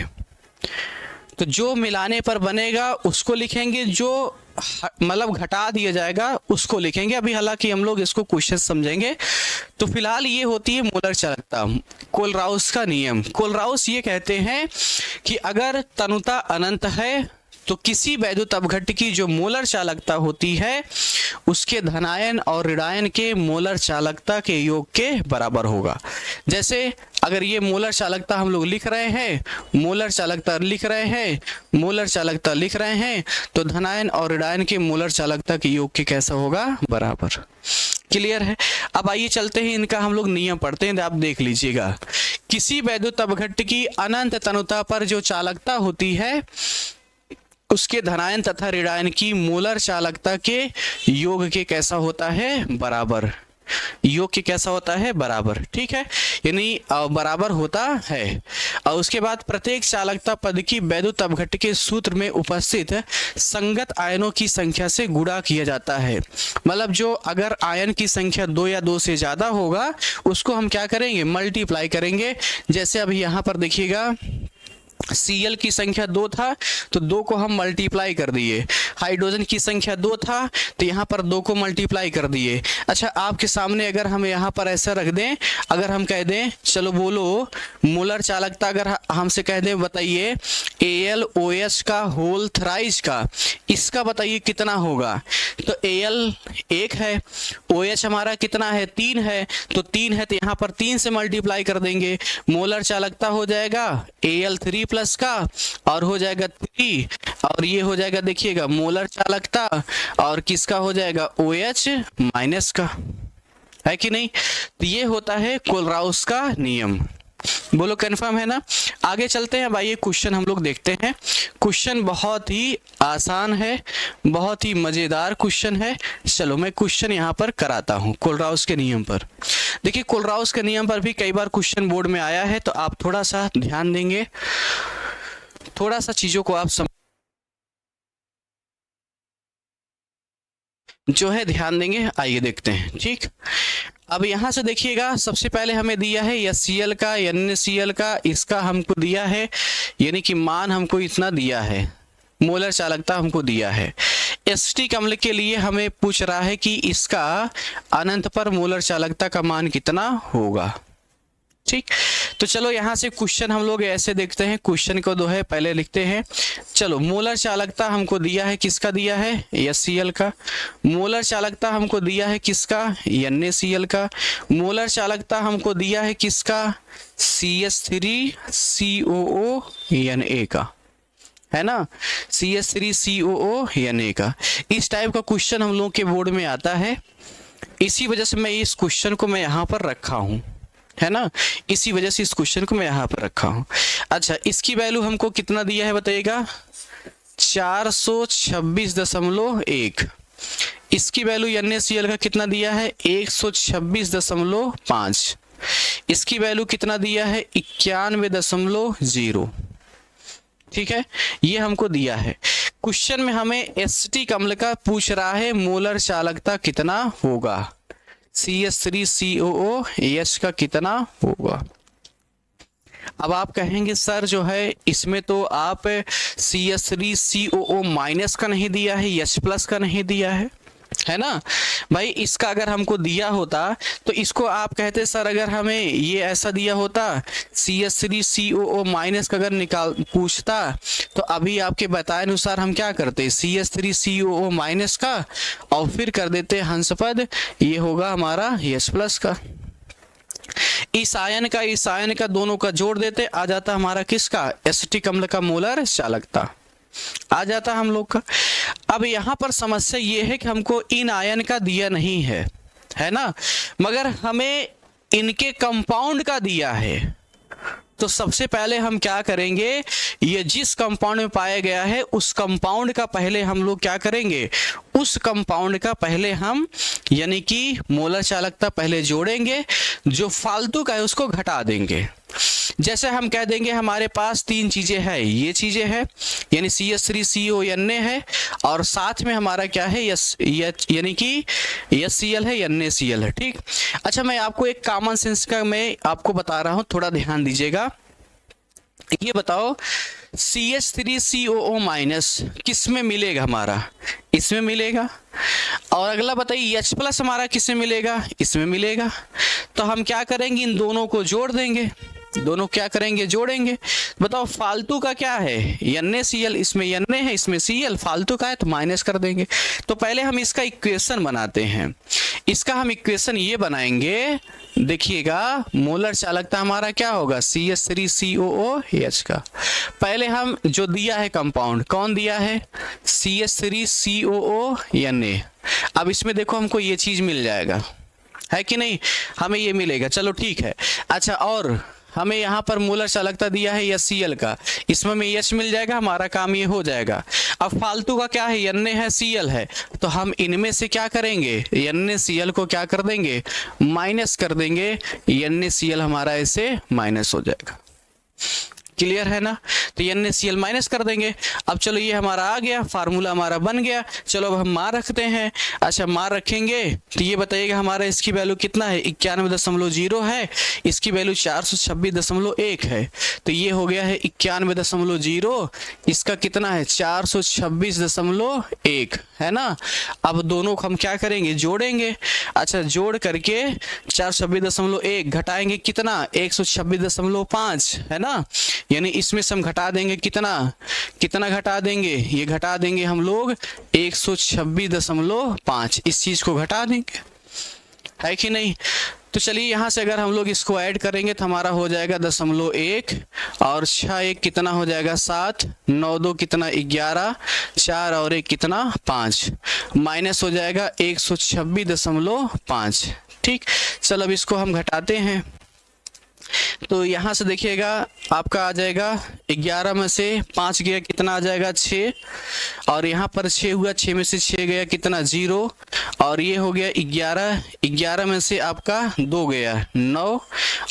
Speaker 1: तो जो मिलाने पर बनेगा उसको लिखेंगे, जो मतलब घटा दिया जाएगा उसको लिखेंगे। अभी हालांकि हम लोग इसको क्वेश्चन समझेंगे। तो फिलहाल ये होती है मोलर चालकता, कोलराउस का नियम। कोलराउस ये कहते हैं कि अगर तनुता अनंत है तो किसी वैद्युत अपघट्ट की जो मोलर चालकता होती है उसके धनायन और ऋणायन के मोलर चालकता के योग के बराबर होगा। जैसे अगर ये मोलर चालकता हम लोग लिख रहे हैं, मोलर चालकता लिख रहे हैं, मोलर चालकता लिख रहे हैं, तो धनायन और ऋणायन के मोलर चालकता के योग के कैसा होगा, बराबर। क्लियर है। अब आइए चलते हैं, इनका हम लोग नियम पढ़ते हैं, आप देख लीजिएगा। किसी वैद्युत अपघट्ट की अनंत तनुता पर जो चालकता होती है उसके धनायन तथा ऋणायन की मोलर चालकता के योग के कैसा होता है, बराबर। योग के कैसा होता है, बराबर, ठीक है, यानी बराबर होता है। और उसके बाद प्रत्येक चालकता पद की वैद्युत अपघट्ट के सूत्र में उपस्थित संगत आयनों की संख्या से गुणा किया जाता है। मतलब जो अगर आयन की संख्या 2 या 2 से ज्यादा होगा उसको हम क्या करेंगे, मल्टीप्लाई करेंगे। जैसे अभी यहाँ पर देखिएगा Cl की संख्या 2 था तो 2 को हम मल्टीप्लाई कर दिए, हाइड्रोजन की संख्या 2 था तो यहाँ पर 2 को मल्टीप्लाई कर दिए। अच्छा, आपके सामने अगर हम यहाँ पर ऐसा रख दें, अगर हम कह दें चलो बोलो मोलर चालकता, अगर हमसे कह दें बताइए AlOH का होल थ्राइस का, इसका बताइए कितना होगा। तो Al 1 है, OH हमारा कितना है 3 है, तो 3 है तो यहाँ पर 3 से मल्टीप्लाई कर देंगे, मोलर चालकता हो जाएगा Al3 प्लस का और हो जाएगा 3, और ये हो जाएगा देखिएगा मोलर चालकता और किसका हो जाएगा OH माइनस का, है कि नहीं। तो ये होता है कोलराउस का नियम। बोलो कंफर्म है ना। आगे चलते हैं भाई, ये क्वेश्चन हम लोग देखते हैं। क्वेश्चन बहुत ही आसान है, बहुत ही मजेदार क्वेश्चन है। चलो मैं क्वेश्चन यहाँ पर कराता हूँ कोलराउस के नियम पर। देखिए कोलराउस के नियम पर भी कई बार क्वेश्चन बोर्ड में आया है, तो आप थोड़ा सा ध्यान देंगे, थोड़ा सा चीजों को आप जो है ध्यान देंगे। आइए देखते हैं, ठीक। अब यहाँ से देखिएगा, सबसे पहले हमें दिया है HCl का, NaCl का, इसका हमको दिया है, यानी कि मान हमको इतना दिया है, मोलर चालकता हमको दिया है। एसिटिक अम्ल के लिए हमें पूछ रहा है कि इसका अनंत पर मोलर चालकता का मान कितना होगा, ठीक। तो चलो यहाँ से क्वेश्चन हम लोग ऐसे देखते हैं, क्वेश्चन को जो है पहले लिखते हैं। चलो मोलर चालकता हमको दिया है, किसका दिया है HCl का। मोलर चालकता हमको दिया है किसका NaCl का। मोलर चालकता हमको दिया है किसका CH3COO Na का, है ना, CH3COO Na का। इस टाइप का क्वेश्चन हम लोग के बोर्ड में आता है, इसी वजह से मैं इस क्वेश्चन को मैं यहाँ पर रखा हूँ, है ना, इसी वजह से इस क्वेश्चन को मैं यहाँ पर रखा हूँ। अच्छा, इसकी वैल्यू हमको कितना दिया है बताइएगा 426.1। इसकी वैल्यू NaCl का कितना दिया है 126.5। इसकी वैल्यू कितना दिया है 91.0। ठीक है, ये हमको दिया है। क्वेश्चन में हमें एसिटिक अम्ल का पूछ रहा है मोलर चालकता कितना होगा, CH3COOH का कितना होगा। अब आप कहेंगे सर जो है इसमें तो आप CH3COO माइनस का नहीं दिया है, H प्लस का नहीं दिया है ना भाई। इसका अगर हमको दिया होता तो इसको आप कहते सर अगर हमें ये ऐसा दिया होता CH3COO माइनस का अगर निकाल पूछता तो अभी आपके बताए अनुसार हम क्या करते CH3COO माइनस का और फिर कर देते हंसपद, ये होगा हमारा H प्लस का। इस आयन का दोनों का जोड़ देते, आ जाता हमारा किसका एसिटिक अम्ल का मोलर चालकता आ जाता हम लोग का। अब यहाँ पर समस्या ये है कि हमको इन आयन का दिया नहीं है ना, मगर हमें इनके कंपाउंड का दिया है। तो सबसे पहले हम क्या करेंगे, ये जिस कंपाउंड में पाया गया है उस कंपाउंड का पहले हम लोग क्या करेंगे, उस कंपाउंड का पहले हम यानी कि मोलर चालकता पहले जोड़ेंगे, जो फालतू का है उसको घटा देंगे। जैसे हम कह देंगे हमारे पास 3 चीजें हैं, ये चीजें हैं यानी CH3CO Na है और साथ में हमारा क्या है यानी कि HCl है NaCl है, ठीक। अच्छा, मैं आपको एक कॉमन सेंस का मैं आपको बता रहा हूं, थोड़ा ध्यान दीजिएगा। ये बताओ CH3COO माइनस किस में मिलेगा हमारा, इसमें मिलेगा। और अगला बताइए H प्लस हमारा किस में मिलेगा, इसमें मिलेगा। तो हम क्या करेंगे, इन दोनों को जोड़ देंगे, दोनों क्या करेंगे जोड़ेंगे। बताओ फालतू का क्या है NaCl, इसमें Na है इसमें Cl, फालतू का है तो माइनस कर देंगे। तो पहले हम इसका इक्वेशन बनाते हैं। इसका हम इक्वेशन ये बनाएंगे, देखिएगा मोलर चालकता हमारा क्या होगा CH3COOH का। पहले हम जो दिया है कंपाउंड कौन दिया है CH3COO Na। अब इसमें देखो हमको ये चीज मिल जाएगा, है कि नहीं, हमें ये मिलेगा, चलो ठीक है। अच्छा, और हमें यहाँ पर मोलर चालकता दिया है HCl का, इसमें हमें H मिल जाएगा, हमारा काम ये हो जाएगा। अब फालतू का क्या है Na है Cl है, तो हम इनमें से क्या करेंगे NaCl को क्या कर देंगे माइनस कर देंगे, NaCl हमारा ऐसे माइनस हो जाएगा। क्लियर है ना। तो NaCl माइनस कर देंगे। अब चलो ये हमारा आ गया, फार्मूला हमारा बन गया। चलो अब हम मान रखते हैं। अच्छा मान रखेंगे तो ये बताइएगा हमारा इसकी वैल्यू कितना है, 91.0 है, इसकी वैल्यू 426.1 है। तो ये हो गया है 91.0, इसका कितना है 426.1 है ना। अब दोनों को हम क्या करेंगे, जोड़ेंगे। अच्छा जोड़ करके 426.1 घटाएंगे कितना 126.5 है ना, यानी इसमें से हम घटा देंगे कितना कितना घटा देंगे, ये घटा देंगे हम लोग 126.5, इस चीज को घटा देंगे, है कि नहीं। तो चलिए यहाँ से अगर हम लोग इसको ऐड करेंगे तो हमारा हो जाएगा 0.1 और 6 1 कितना हो जाएगा 7, 9 2 कितना 11, 4 और 1 कितना 5, माइनस हो जाएगा 126.5। ठीक, चलो अब इसको हम घटाते हैं। तो यहाँ से देखिएगा आपका आ जाएगा 11 में से 5 गया कितना आ जाएगा 6, और यहाँ पर 6 हुआ, 6 में से 6 गया कितना 0, और ये हो गया 11, 11 में से आपका 2 गया 9,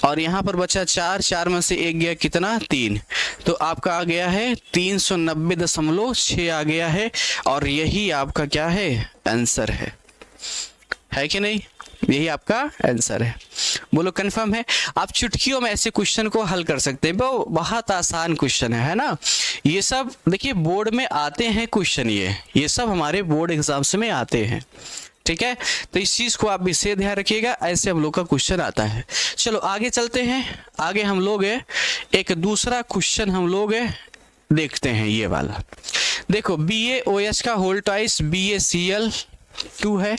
Speaker 1: और यहाँ पर बचा 4, 4 में से 1 गया कितना 3। तो आपका आ गया है 390.6 आ गया है, और यही आपका क्या है आंसर है कि नहीं, यही आपका आंसर है। बोलो कंफर्म है। आप चुटकियों में ऐसे क्वेश्चन को हल कर सकते हैं, बहुत आसान क्वेश्चन है ना। ये सब देखिए बोर्ड में आते हैं क्वेश्चन, ये सब हमारे बोर्ड एग्जाम्स में आते हैं, ठीक है। तो इस चीज को आप विशेष ध्यान रखिएगा, ऐसे हम लोग का क्वेश्चन आता है। चलो आगे चलते हैं। आगे हम लोग एक दूसरा क्वेश्चन हम लोग देखते हैं, ये वाला देखो, BaOH का होल ट्वाइस BaCl2 है,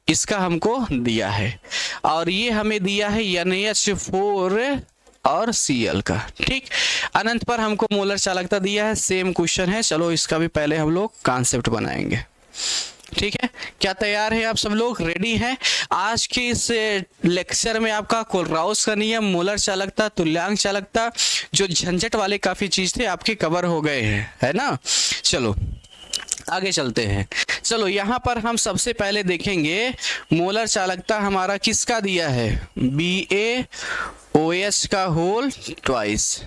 Speaker 1: इसका हमको दिया है, और ये हमें दिया है NaH4 और Cl का। ठीक, अनंत पर हमको मोलर चालकता दिया है, सेम क्वेश्चन है। चलो इसका भी पहले हम लोग कॉन्सेप्ट बनाएंगे, ठीक है। क्या तैयार है आप सब लोग, रेडी हैं। आज के इस लेक्चर में आपका कोलराउस का नियम, मोलर चालकता, तुल्यांक चालकता, जो झंझट वाले काफी चीज थे आपके कवर हो गए हैं, है ना। चलो आगे चलते हैं। चलो यहाँ पर हम सबसे पहले देखेंगे मोलर चालकता हमारा किसका दिया है, BaOH का होल ट्वाइस,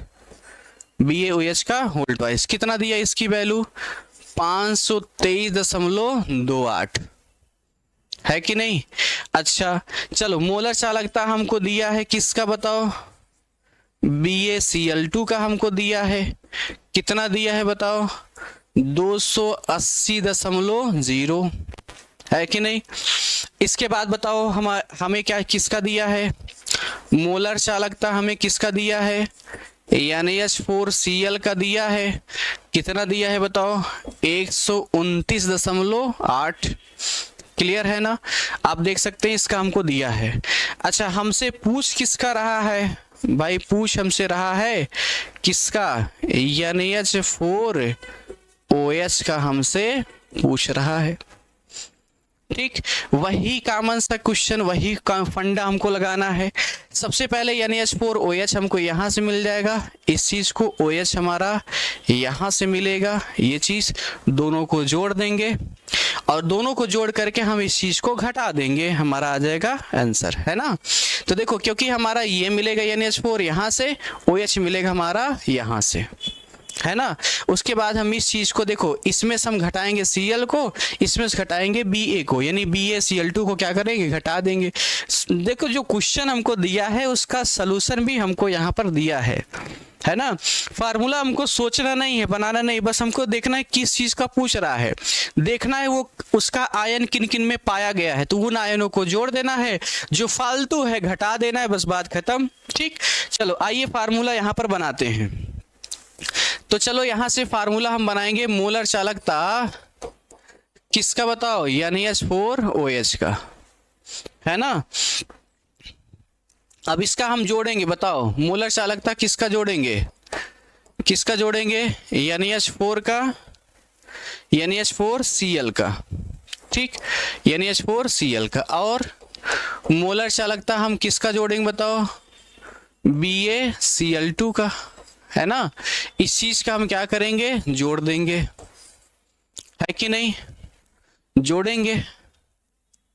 Speaker 1: BaOH का होल ट्वाइस कितना दिया, इसकी वैल्यू 523.28 है कि नहीं। अच्छा चलो मोलर चालकता हमको दिया है किसका बताओ, BaCl2 का हमको दिया है, कितना दिया है बताओ 280.0 है कि नहीं। इसके बाद बताओ हमें क्या किसका दिया है, मोलर चालकता हमें किसका दिया है, NaH4Cl का दिया है, कितना दिया है बताओ 129.8, क्लियर है ना। आप देख सकते हैं इसका हमको दिया है। अच्छा हमसे पूछ किसका रहा है भाई, पूछ हमसे रहा है किसका, NaH4OH का हमसे पूछ रहा है। ठीक, वही कॉमन सा क्वेश्चन, वही फंडा हमको लगाना है। सबसे पहले NaH4OH हमको यहाँ से मिल जाएगा, इस चीज को OH हमारा यहाँ से मिलेगा, ये चीज दोनों को जोड़ देंगे, और दोनों को जोड़ करके हम इस चीज को घटा देंगे, हमारा आ जाएगा आंसर, है ना। तो देखो क्योंकि हमारा ये मिलेगा NaH4 यहाँ से, OH मिलेगा हमारा यहाँ से, है ना। उसके बाद हम इस चीज को देखो, इसमें से हम घटाएंगे Cl को, इसमें से घटाएंगे Ba को, यानी BaCl2 को क्या करेंगे घटा देंगे। देखो जो क्वेश्चन हमको दिया है उसका सलूशन भी हमको यहाँ पर दिया है ना। फार्मूला हमको सोचना नहीं है, बनाना नहीं, बस हमको देखना है किस चीज का पूछ रहा है, देखना है वो उसका आयन किन किन में पाया गया है, तो उन आयनों को जोड़ देना है, जो फालतू है घटा देना है, बस बात खत्म। ठीक, चलो आइए फार्मूला यहाँ पर बनाते हैं। तो चलो यहां से फार्मूला हम बनाएंगे मोलर चालकता किसका बताओ, NaH4OH का, है ना। अब इसका हम जोड़ेंगे, बताओ मोलर चालकता किसका जोड़ेंगे, किसका जोड़ेंगे, NaH4 का, NaH4Cl का। ठीक, NaH4Cl का, और मोलर चालकता हम किसका जोड़ेंगे बताओ, BaCl2 का, है ना। इस चीज का हम क्या करेंगे, जोड़ देंगे, है कि नहीं, जोड़ेंगे,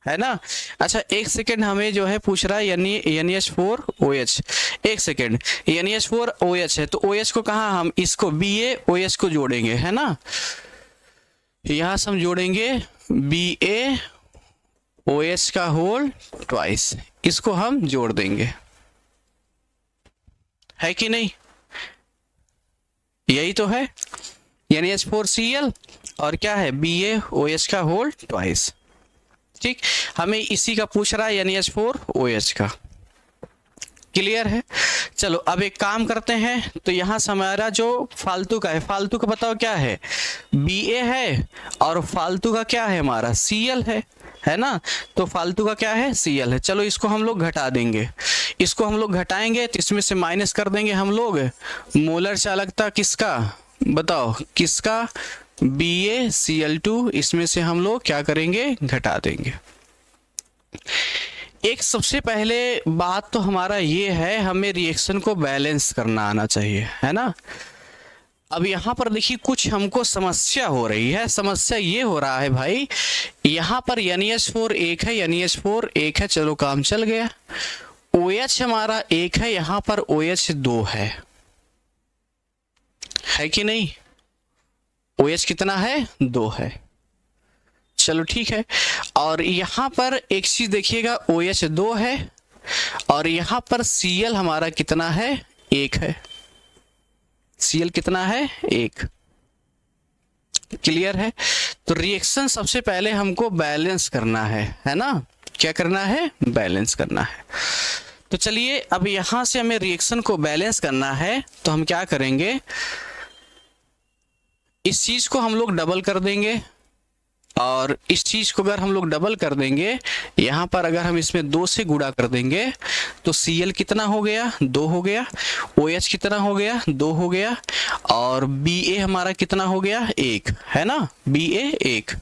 Speaker 1: है ना। अच्छा एक सेकेंड, हमें जो है पूछ रहा है NaH4OH। एक सेकेंड, NaH4OH है तो OH को कहाँ, हम इसको BaOH को जोड़ेंगे, है ना। यहाँ से हम जोड़ेंगे BaOH का होल ट्वाइस, इसको हम जोड़ देंगे, है कि नहीं, यही तो है। NaH4Cl और क्या है, BaOH का होल ट्वाइस। ठीक, हमें इसी का पूछ रहा है NaH4OH का। क्लियर है। चलो अब एक काम करते हैं, तो यहाँ से हमारा जो फालतू का है, फालतू का बताओ क्या है, Ba है और फालतू का क्या है हमारा Cl है ना। तो फालतू का क्या है, Cl है। चलो इसको हम लोग घटा देंगे, इसको हम लोग घटाएंगे तो इसमें से माइनस कर देंगे हम लोग मोलर चालकता किसका, बताओ किसका, BaCl2, इसमें से हम लोग क्या करेंगे, घटा देंगे। एक सबसे पहले बात तो हमारा ये है, हमें रिएक्शन को बैलेंस करना आना चाहिए, है ना। अब यहाँ पर देखिए कुछ हमको समस्या हो रही है। समस्या ये हो रहा है भाई, यहाँ पर NaH4 एक है, NaH4 एक है, चलो काम चल गया। OH हमारा एक है, यहाँ पर OH 2 है कि नहीं। OH कितना है, 2 है, चलो ठीक है। और यहाँ पर एक चीज देखिएगा, OH 2 है और यहाँ पर Cl हमारा कितना है, 1 है। Cl कितना है, 1। क्लियर है। तो रिएक्शन सबसे पहले हमको बैलेंस करना है ना। क्या करना है, बैलेंस करना है। तो चलिए अब यहां से हमें रिएक्शन को बैलेंस करना है, तो हम क्या करेंगे, इस चीज को हम लोग डबल कर देंगे और इस चीज को अगर हम लोग डबल कर देंगे, यहाँ पर अगर हम इसमें 2 से गुणा कर देंगे तो Cl कितना हो गया, 2 हो गया, OH कितना हो गया, 2 हो गया, और Ba हमारा कितना हो गया, 1, है ना, Ba 1।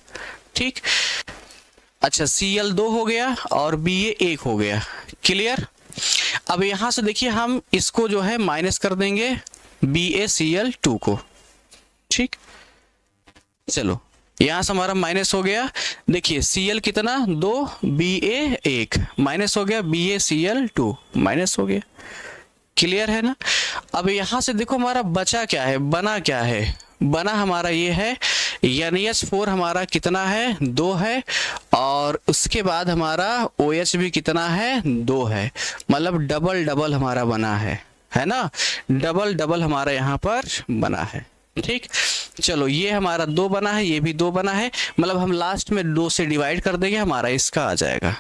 Speaker 1: ठीक, अच्छा Cl 2 हो गया और Ba 1 हो गया। क्लियर। अब यहां से देखिए हम इसको जो है माइनस कर देंगे BaCl2 को। ठीक, चलो यहां से हमारा माइनस हो गया, देखिए Cl कितना, 2, Ba 1, माइनस हो गया BaCl2, माइनस हो गया। क्लियर है ना। अब यहां से देखो हमारा बचा क्या है, बना क्या है, बना हमारा ये है NaH4 हमारा कितना है, 2 है, और उसके बाद हमारा OH भी कितना है, 2 है, मतलब डबल डबल हमारा बना है ना, डबल डबल हमारा यहाँ पर बना है। ठीक, चलो ये हमारा 2 बना है, ये भी 2 बना है, मतलब हम लास्ट में 2 से डिवाइड कर देंगे, हमारा इसका आ जाएगा।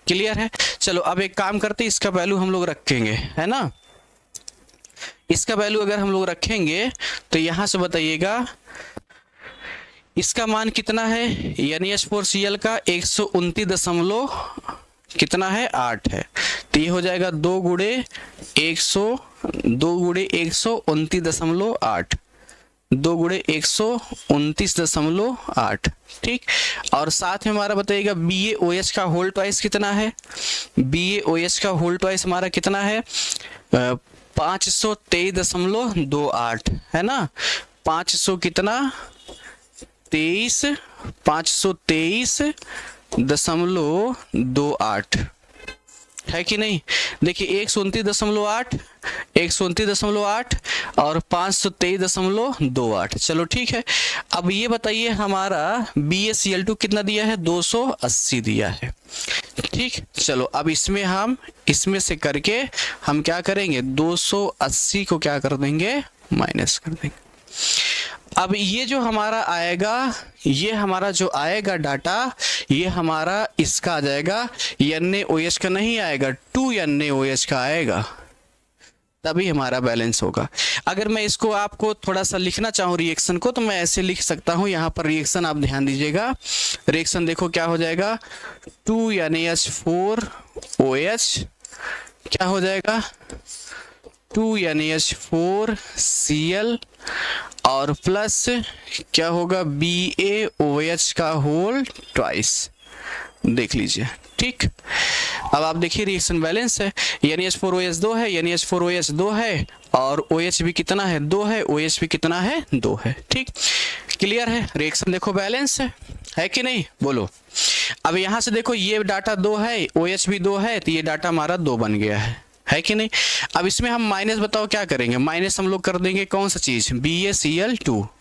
Speaker 1: क्लियर है। चलो अब एक काम करते हैं, इसका वैल्यू हम लोग रखेंगे, है ना। इसका वैल्यू अगर हम लोग रखेंगे तो यहां से बताइएगा इसका मान कितना है, NaH4Cl का 129 कितना है, 8 है। तो ये हो जाएगा 2 गुणे 129.8, 2 गुणे 129.8। ठीक, और साथ में हमारा बताइएगा BaOH का होल ट्वाइस कितना है, BaOH का होल ट्वाइस हमारा कितना है, 523.28, है ना, 500 कितना, 523.28 है कि नहीं। देखिए 129.8, 129.8 और 523.28। चलो ठीक है। अब ये बताइए हमारा BaCl2 कितना दिया है, 280 दिया है। ठीक, चलो अब इसमें से करके हम क्या करेंगे, 280 को क्या कर देंगे, माइनस कर देंगे। अब ये जो हमारा आएगा, ये हमारा जो आएगा डाटा, ये हमारा इसका आ जाएगा, NaOH का नहीं आएगा, 2 NaOH का आएगा, तभी हमारा बैलेंस होगा। अगर मैं इसको आपको थोड़ा सा लिखना चाहूँ रिएक्शन को, तो मैं ऐसे लिख सकता हूँ। यहाँ पर रिएक्शन आप ध्यान दीजिएगा, रिएक्शन देखो क्या हो जाएगा, 2 NaH4OH क्या हो जाएगा, 2 NaH4Cl और प्लस क्या होगा, BaOH का होल ट्वाइस। देख लीजिए। ठीक, अब आप देखिए रिएक्शन बैलेंस है, NaH4OH 2 है, NaH4OH 2 है और OH भी कितना है, 2 है, OH भी कितना है, 2 है। ठीक, क्लियर है। रिएक्शन देखो बैलेंस है कि नहीं, बोलो। अब यहाँ से देखो ये डाटा 2 है, OH भी 2 है, तो ये डाटा हमारा 2 बन गया है कि नहीं। अब इसमें हम माइनस बताओ क्या करेंगे, माइनस हम लोग कर देंगे कौन सा चीज,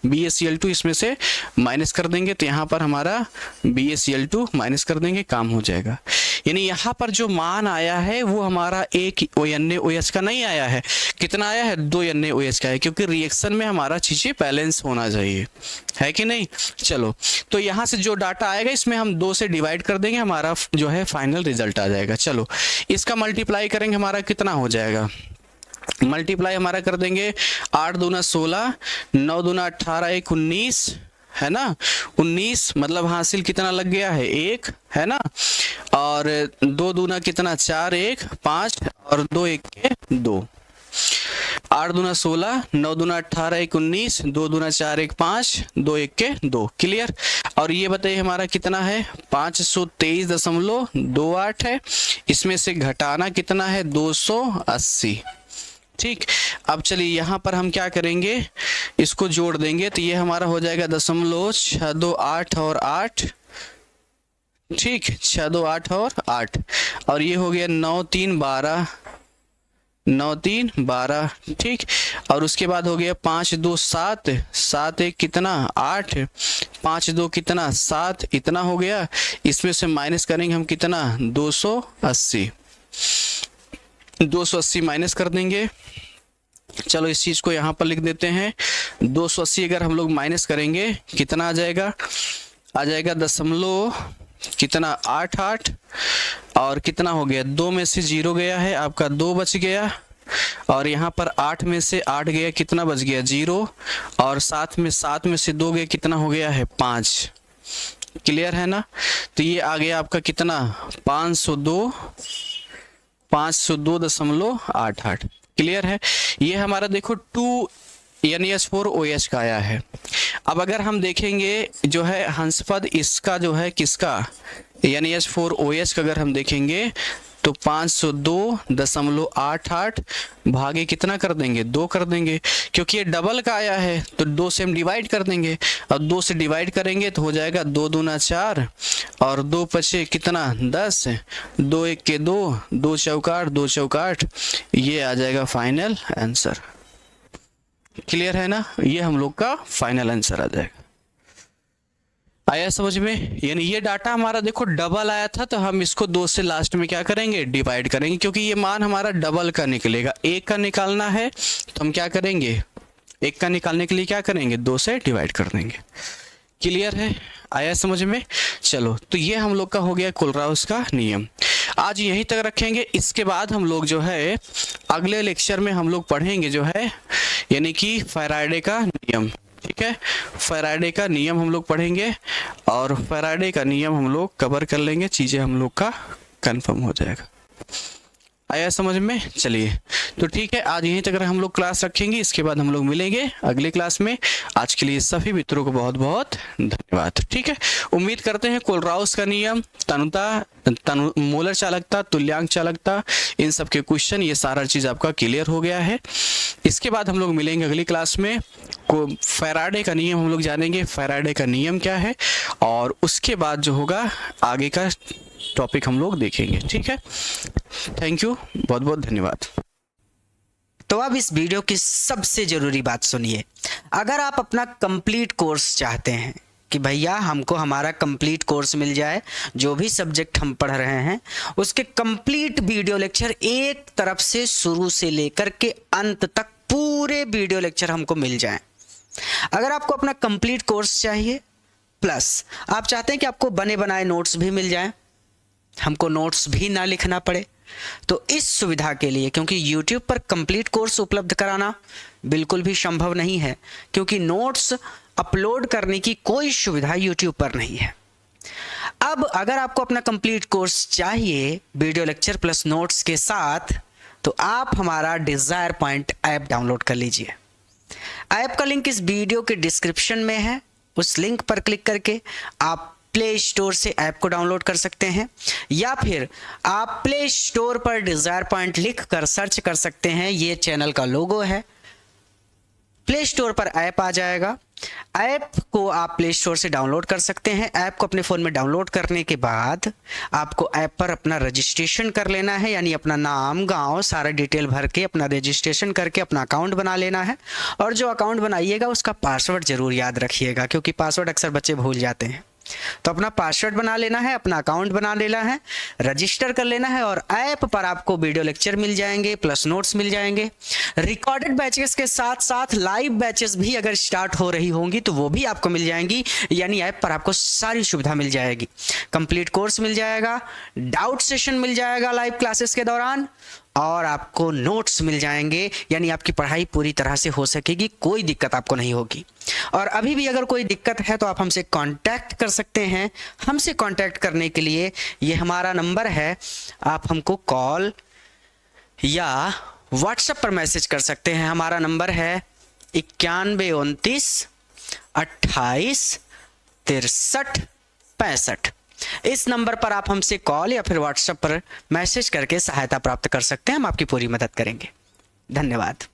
Speaker 1: BaCl2 इसमें से माइनस कर देंगे, तो यहाँ पर हमारा BaCl2 माइनस कर देंगे, काम हो जाएगा। यानी यहाँ पर जो मान आया है वो हमारा एक NaOH का नहीं आया है, कितना आया है, 2 NaOH का है, क्योंकि रिएक्शन में हमारा चीजें बैलेंस होना चाहिए, है कि नहीं। चलो, तो यहाँ से जो डाटा आएगा इसमें हम 2 से डिवाइड कर देंगे, हमारा जो है फाइनल रिजल्ट आ जाएगा। चलो, इसका मल्टीप्लाई करेंगे, हमारा कितना हो जाएगा, मल्टीप्लाई हमारा कर देंगे 8 दूना 16, 9 दूना 18, 1 19, है ना, 19 मतलब हासिल कितना लग गया है 1, है ना, और 2 दूना कितना 4, 1 5, और 2 1 के 2, 8 दूना 16, 9 दूना 18, 1 19, 2 दूना 4, 1 5, 2 1 के 2, क्लियर। और ये बताइए हमारा कितना है, 523.28 है, इसमें से घटाना कितना है 280, ठीक। अब चलिए यहाँ पर हम क्या करेंगे, इसको जोड़ देंगे, तो ये हमारा हो जाएगा 0.628 और 8, ठीक, 628 और 8, और ये हो गया 9 3 12, 9 3 12, ठीक। और उसके बाद हो गया 5 2 7, 7 1 कितना 8, 5 2 कितना 7, इतना हो गया। इसमें से माइनस करेंगे हम कितना 280 माइनस कर देंगे। चलो इस चीज को यहाँ पर लिख देते हैं, 280 अगर हम लोग माइनस करेंगे कितना आ जाएगा, आ जाएगा दशमलव कितना 88, और कितना हो गया 2 में से 0 गया है आपका 2 बच गया, और यहाँ पर 8 में से 8 गया, कितना बच गया 0, और 7 में से 2 गया, कितना हो गया है 5, क्लियर है ना। तो ये आ गया आपका कितना 502.88, क्लियर है। ये हमारा देखो 2 NaH4OH का आया है। अब अगर हम देखेंगे जो है हंसपद, इसका जो है किसका NaH4OH का अगर हम देखेंगे तो 502.88 भागे कितना कर देंगे 2 कर देंगे, क्योंकि ये डबल का आया है तो 2 से हम डिवाइड कर देंगे, और 2 से डिवाइड करेंगे तो हो जाएगा 2 दूना 4, और 2 पचे कितना 10, 2 1 के 2, 2 चौकाट 2 चौकाट, ये आ जाएगा फाइनल आंसर, क्लियर है ना। ये हम लोग का फाइनल आंसर आ जाएगा। आया समझ में, यानी ये डाटा हमारा देखो डबल आया था, तो हम इसको 2 से लास्ट में क्या करेंगे डिवाइड करेंगे, क्योंकि ये मान हमारा डबल का निकलेगा, 1 का निकालना है तो हम क्या करेंगे 1 का निकालने के लिए क्या करेंगे 2 से डिवाइड कर देंगे, क्लियर है। आया समझ में। चलो, तो ये हम लोग का हो गया कोलराउस का नियम। आज यहीं तक रखेंगे, इसके बाद हम लोग जो है अगले लेक्चर में हम लोग पढ़ेंगे जो है यानी कि फैराडे का नियम, ठीक है। फैराडे का नियम हम लोग पढ़ेंगे, और फैराडे का नियम हम लोग कवर कर लेंगे, चीजें हम लोग का कंफर्म हो जाएगा। आया समझ में। चलिए, तो ठीक है, आज यहीं तक हम लोग क्लास रखेंगे, इसके बाद हम लोग मिलेंगे अगले क्लास में। आज के लिए सभी मित्रों को बहुत बहुत धन्यवाद, ठीक है। उम्मीद करते हैं कोलराउस का नियम, मोलर चालकता, तुल्यांक चालकता, इन सब के क्वेश्चन, ये सारा चीज आपका क्लियर हो गया है। इसके बाद हम लोग मिलेंगे अगली क्लास में, फैराडे का नियम हम लोग जानेंगे, फैराडे का नियम क्या है, और उसके बाद जो होगा आगे का टॉपिक हम लोग देखेंगे, ठीक है। थैंक यू, बहुत बहुत धन्यवाद।
Speaker 2: तो अब इस वीडियो की सबसे जरूरी बात सुनिए। अगर आप अपना कंप्लीट कोर्स चाहते हैं कि भैया हमको हमारा कंप्लीट कोर्स मिल जाए, जो भी सब्जेक्ट हम पढ़ रहे हैं उसके कंप्लीट वीडियो लेक्चर एक तरफ से शुरू से लेकर के अंत तक पूरे वीडियो लेक्चर हमको मिल जाएं। अगर आपको अपना कंप्लीट कोर्स चाहिए, प्लस आप चाहते हैं कि आपको बने बनाए नोट्स भी मिल जाएं, हमको नोट्स भी ना लिखना पड़े, तो इस सुविधा के लिए, क्योंकि YouTube पर कंप्लीट कोर्स उपलब्ध कराना बिल्कुल भी संभव नहीं है, क्योंकि नोट्स अपलोड करने की कोई सुविधा YouTube पर नहीं है। अब अगर आपको अपना कंप्लीट कोर्स चाहिए वीडियो लेक्चर प्लस नोट्स के साथ, तो आप हमारा डिजायर पॉइंट ऐप डाउनलोड कर लीजिए। ऐप का लिंक इस वीडियो के डिस्क्रिप्शन में है, उस लिंक पर क्लिक करके आप प्ले स्टोर से ऐप को डाउनलोड कर सकते हैं, या फिर आप प्ले स्टोर पर डिजायर पॉइंट लिख कर सर्च कर सकते हैं। ये चैनल का लोगो है, प्ले स्टोर पर ऐप आ जाएगा, ऐप को आप प्ले स्टोर से डाउनलोड कर सकते हैं। ऐप को अपने फ़ोन में डाउनलोड करने के बाद आपको ऐप पर अपना रजिस्ट्रेशन कर लेना है, यानी अपना नाम, गांव, सारा डिटेल भर के अपना रजिस्ट्रेशन करके अपना अकाउंट बना लेना है। और जो अकाउंट बनाइएगा उसका पासवर्ड ज़रूर याद रखिएगा, क्योंकि पासवर्ड अक्सर बच्चे भूल जाते हैं। तो अपना पासवर्ड बना लेना है, अपना अकाउंट बना लेना है, रजिस्टर कर लेना है, और ऐप पर आपको वीडियो लेक्चर मिल जाएंगे, प्लस नोट्स मिल जाएंगे। रिकॉर्डेड बैचेस के साथ साथ लाइव बैचेस भी अगर स्टार्ट हो रही होंगी तो वो भी आपको मिल जाएंगी, यानी ऐप पर आपको सारी सुविधा मिल जाएगी। कंप्लीट कोर्स मिल जाएगा, डाउट सेशन मिल जाएगा लाइव क्लासेस के दौरान, और आपको नोट्स मिल जाएंगे, यानी आपकी पढ़ाई पूरी तरह से हो सकेगी, कोई दिक्कत आपको नहीं होगी। और अभी भी अगर कोई दिक्कत है तो आप हमसे कांटेक्ट कर सकते हैं। हमसे कांटेक्ट करने के लिए ये हमारा नंबर है, आप हमको कॉल या व्हाट्सएप पर मैसेज कर सकते हैं। हमारा नंबर है 9129 28 63 65। इस नंबर पर आप हमसे कॉल या फिर व्हाट्सएप पर मैसेज करके सहायता प्राप्त कर सकते हैं। हम आपकी पूरी मदद करेंगे। धन्यवाद।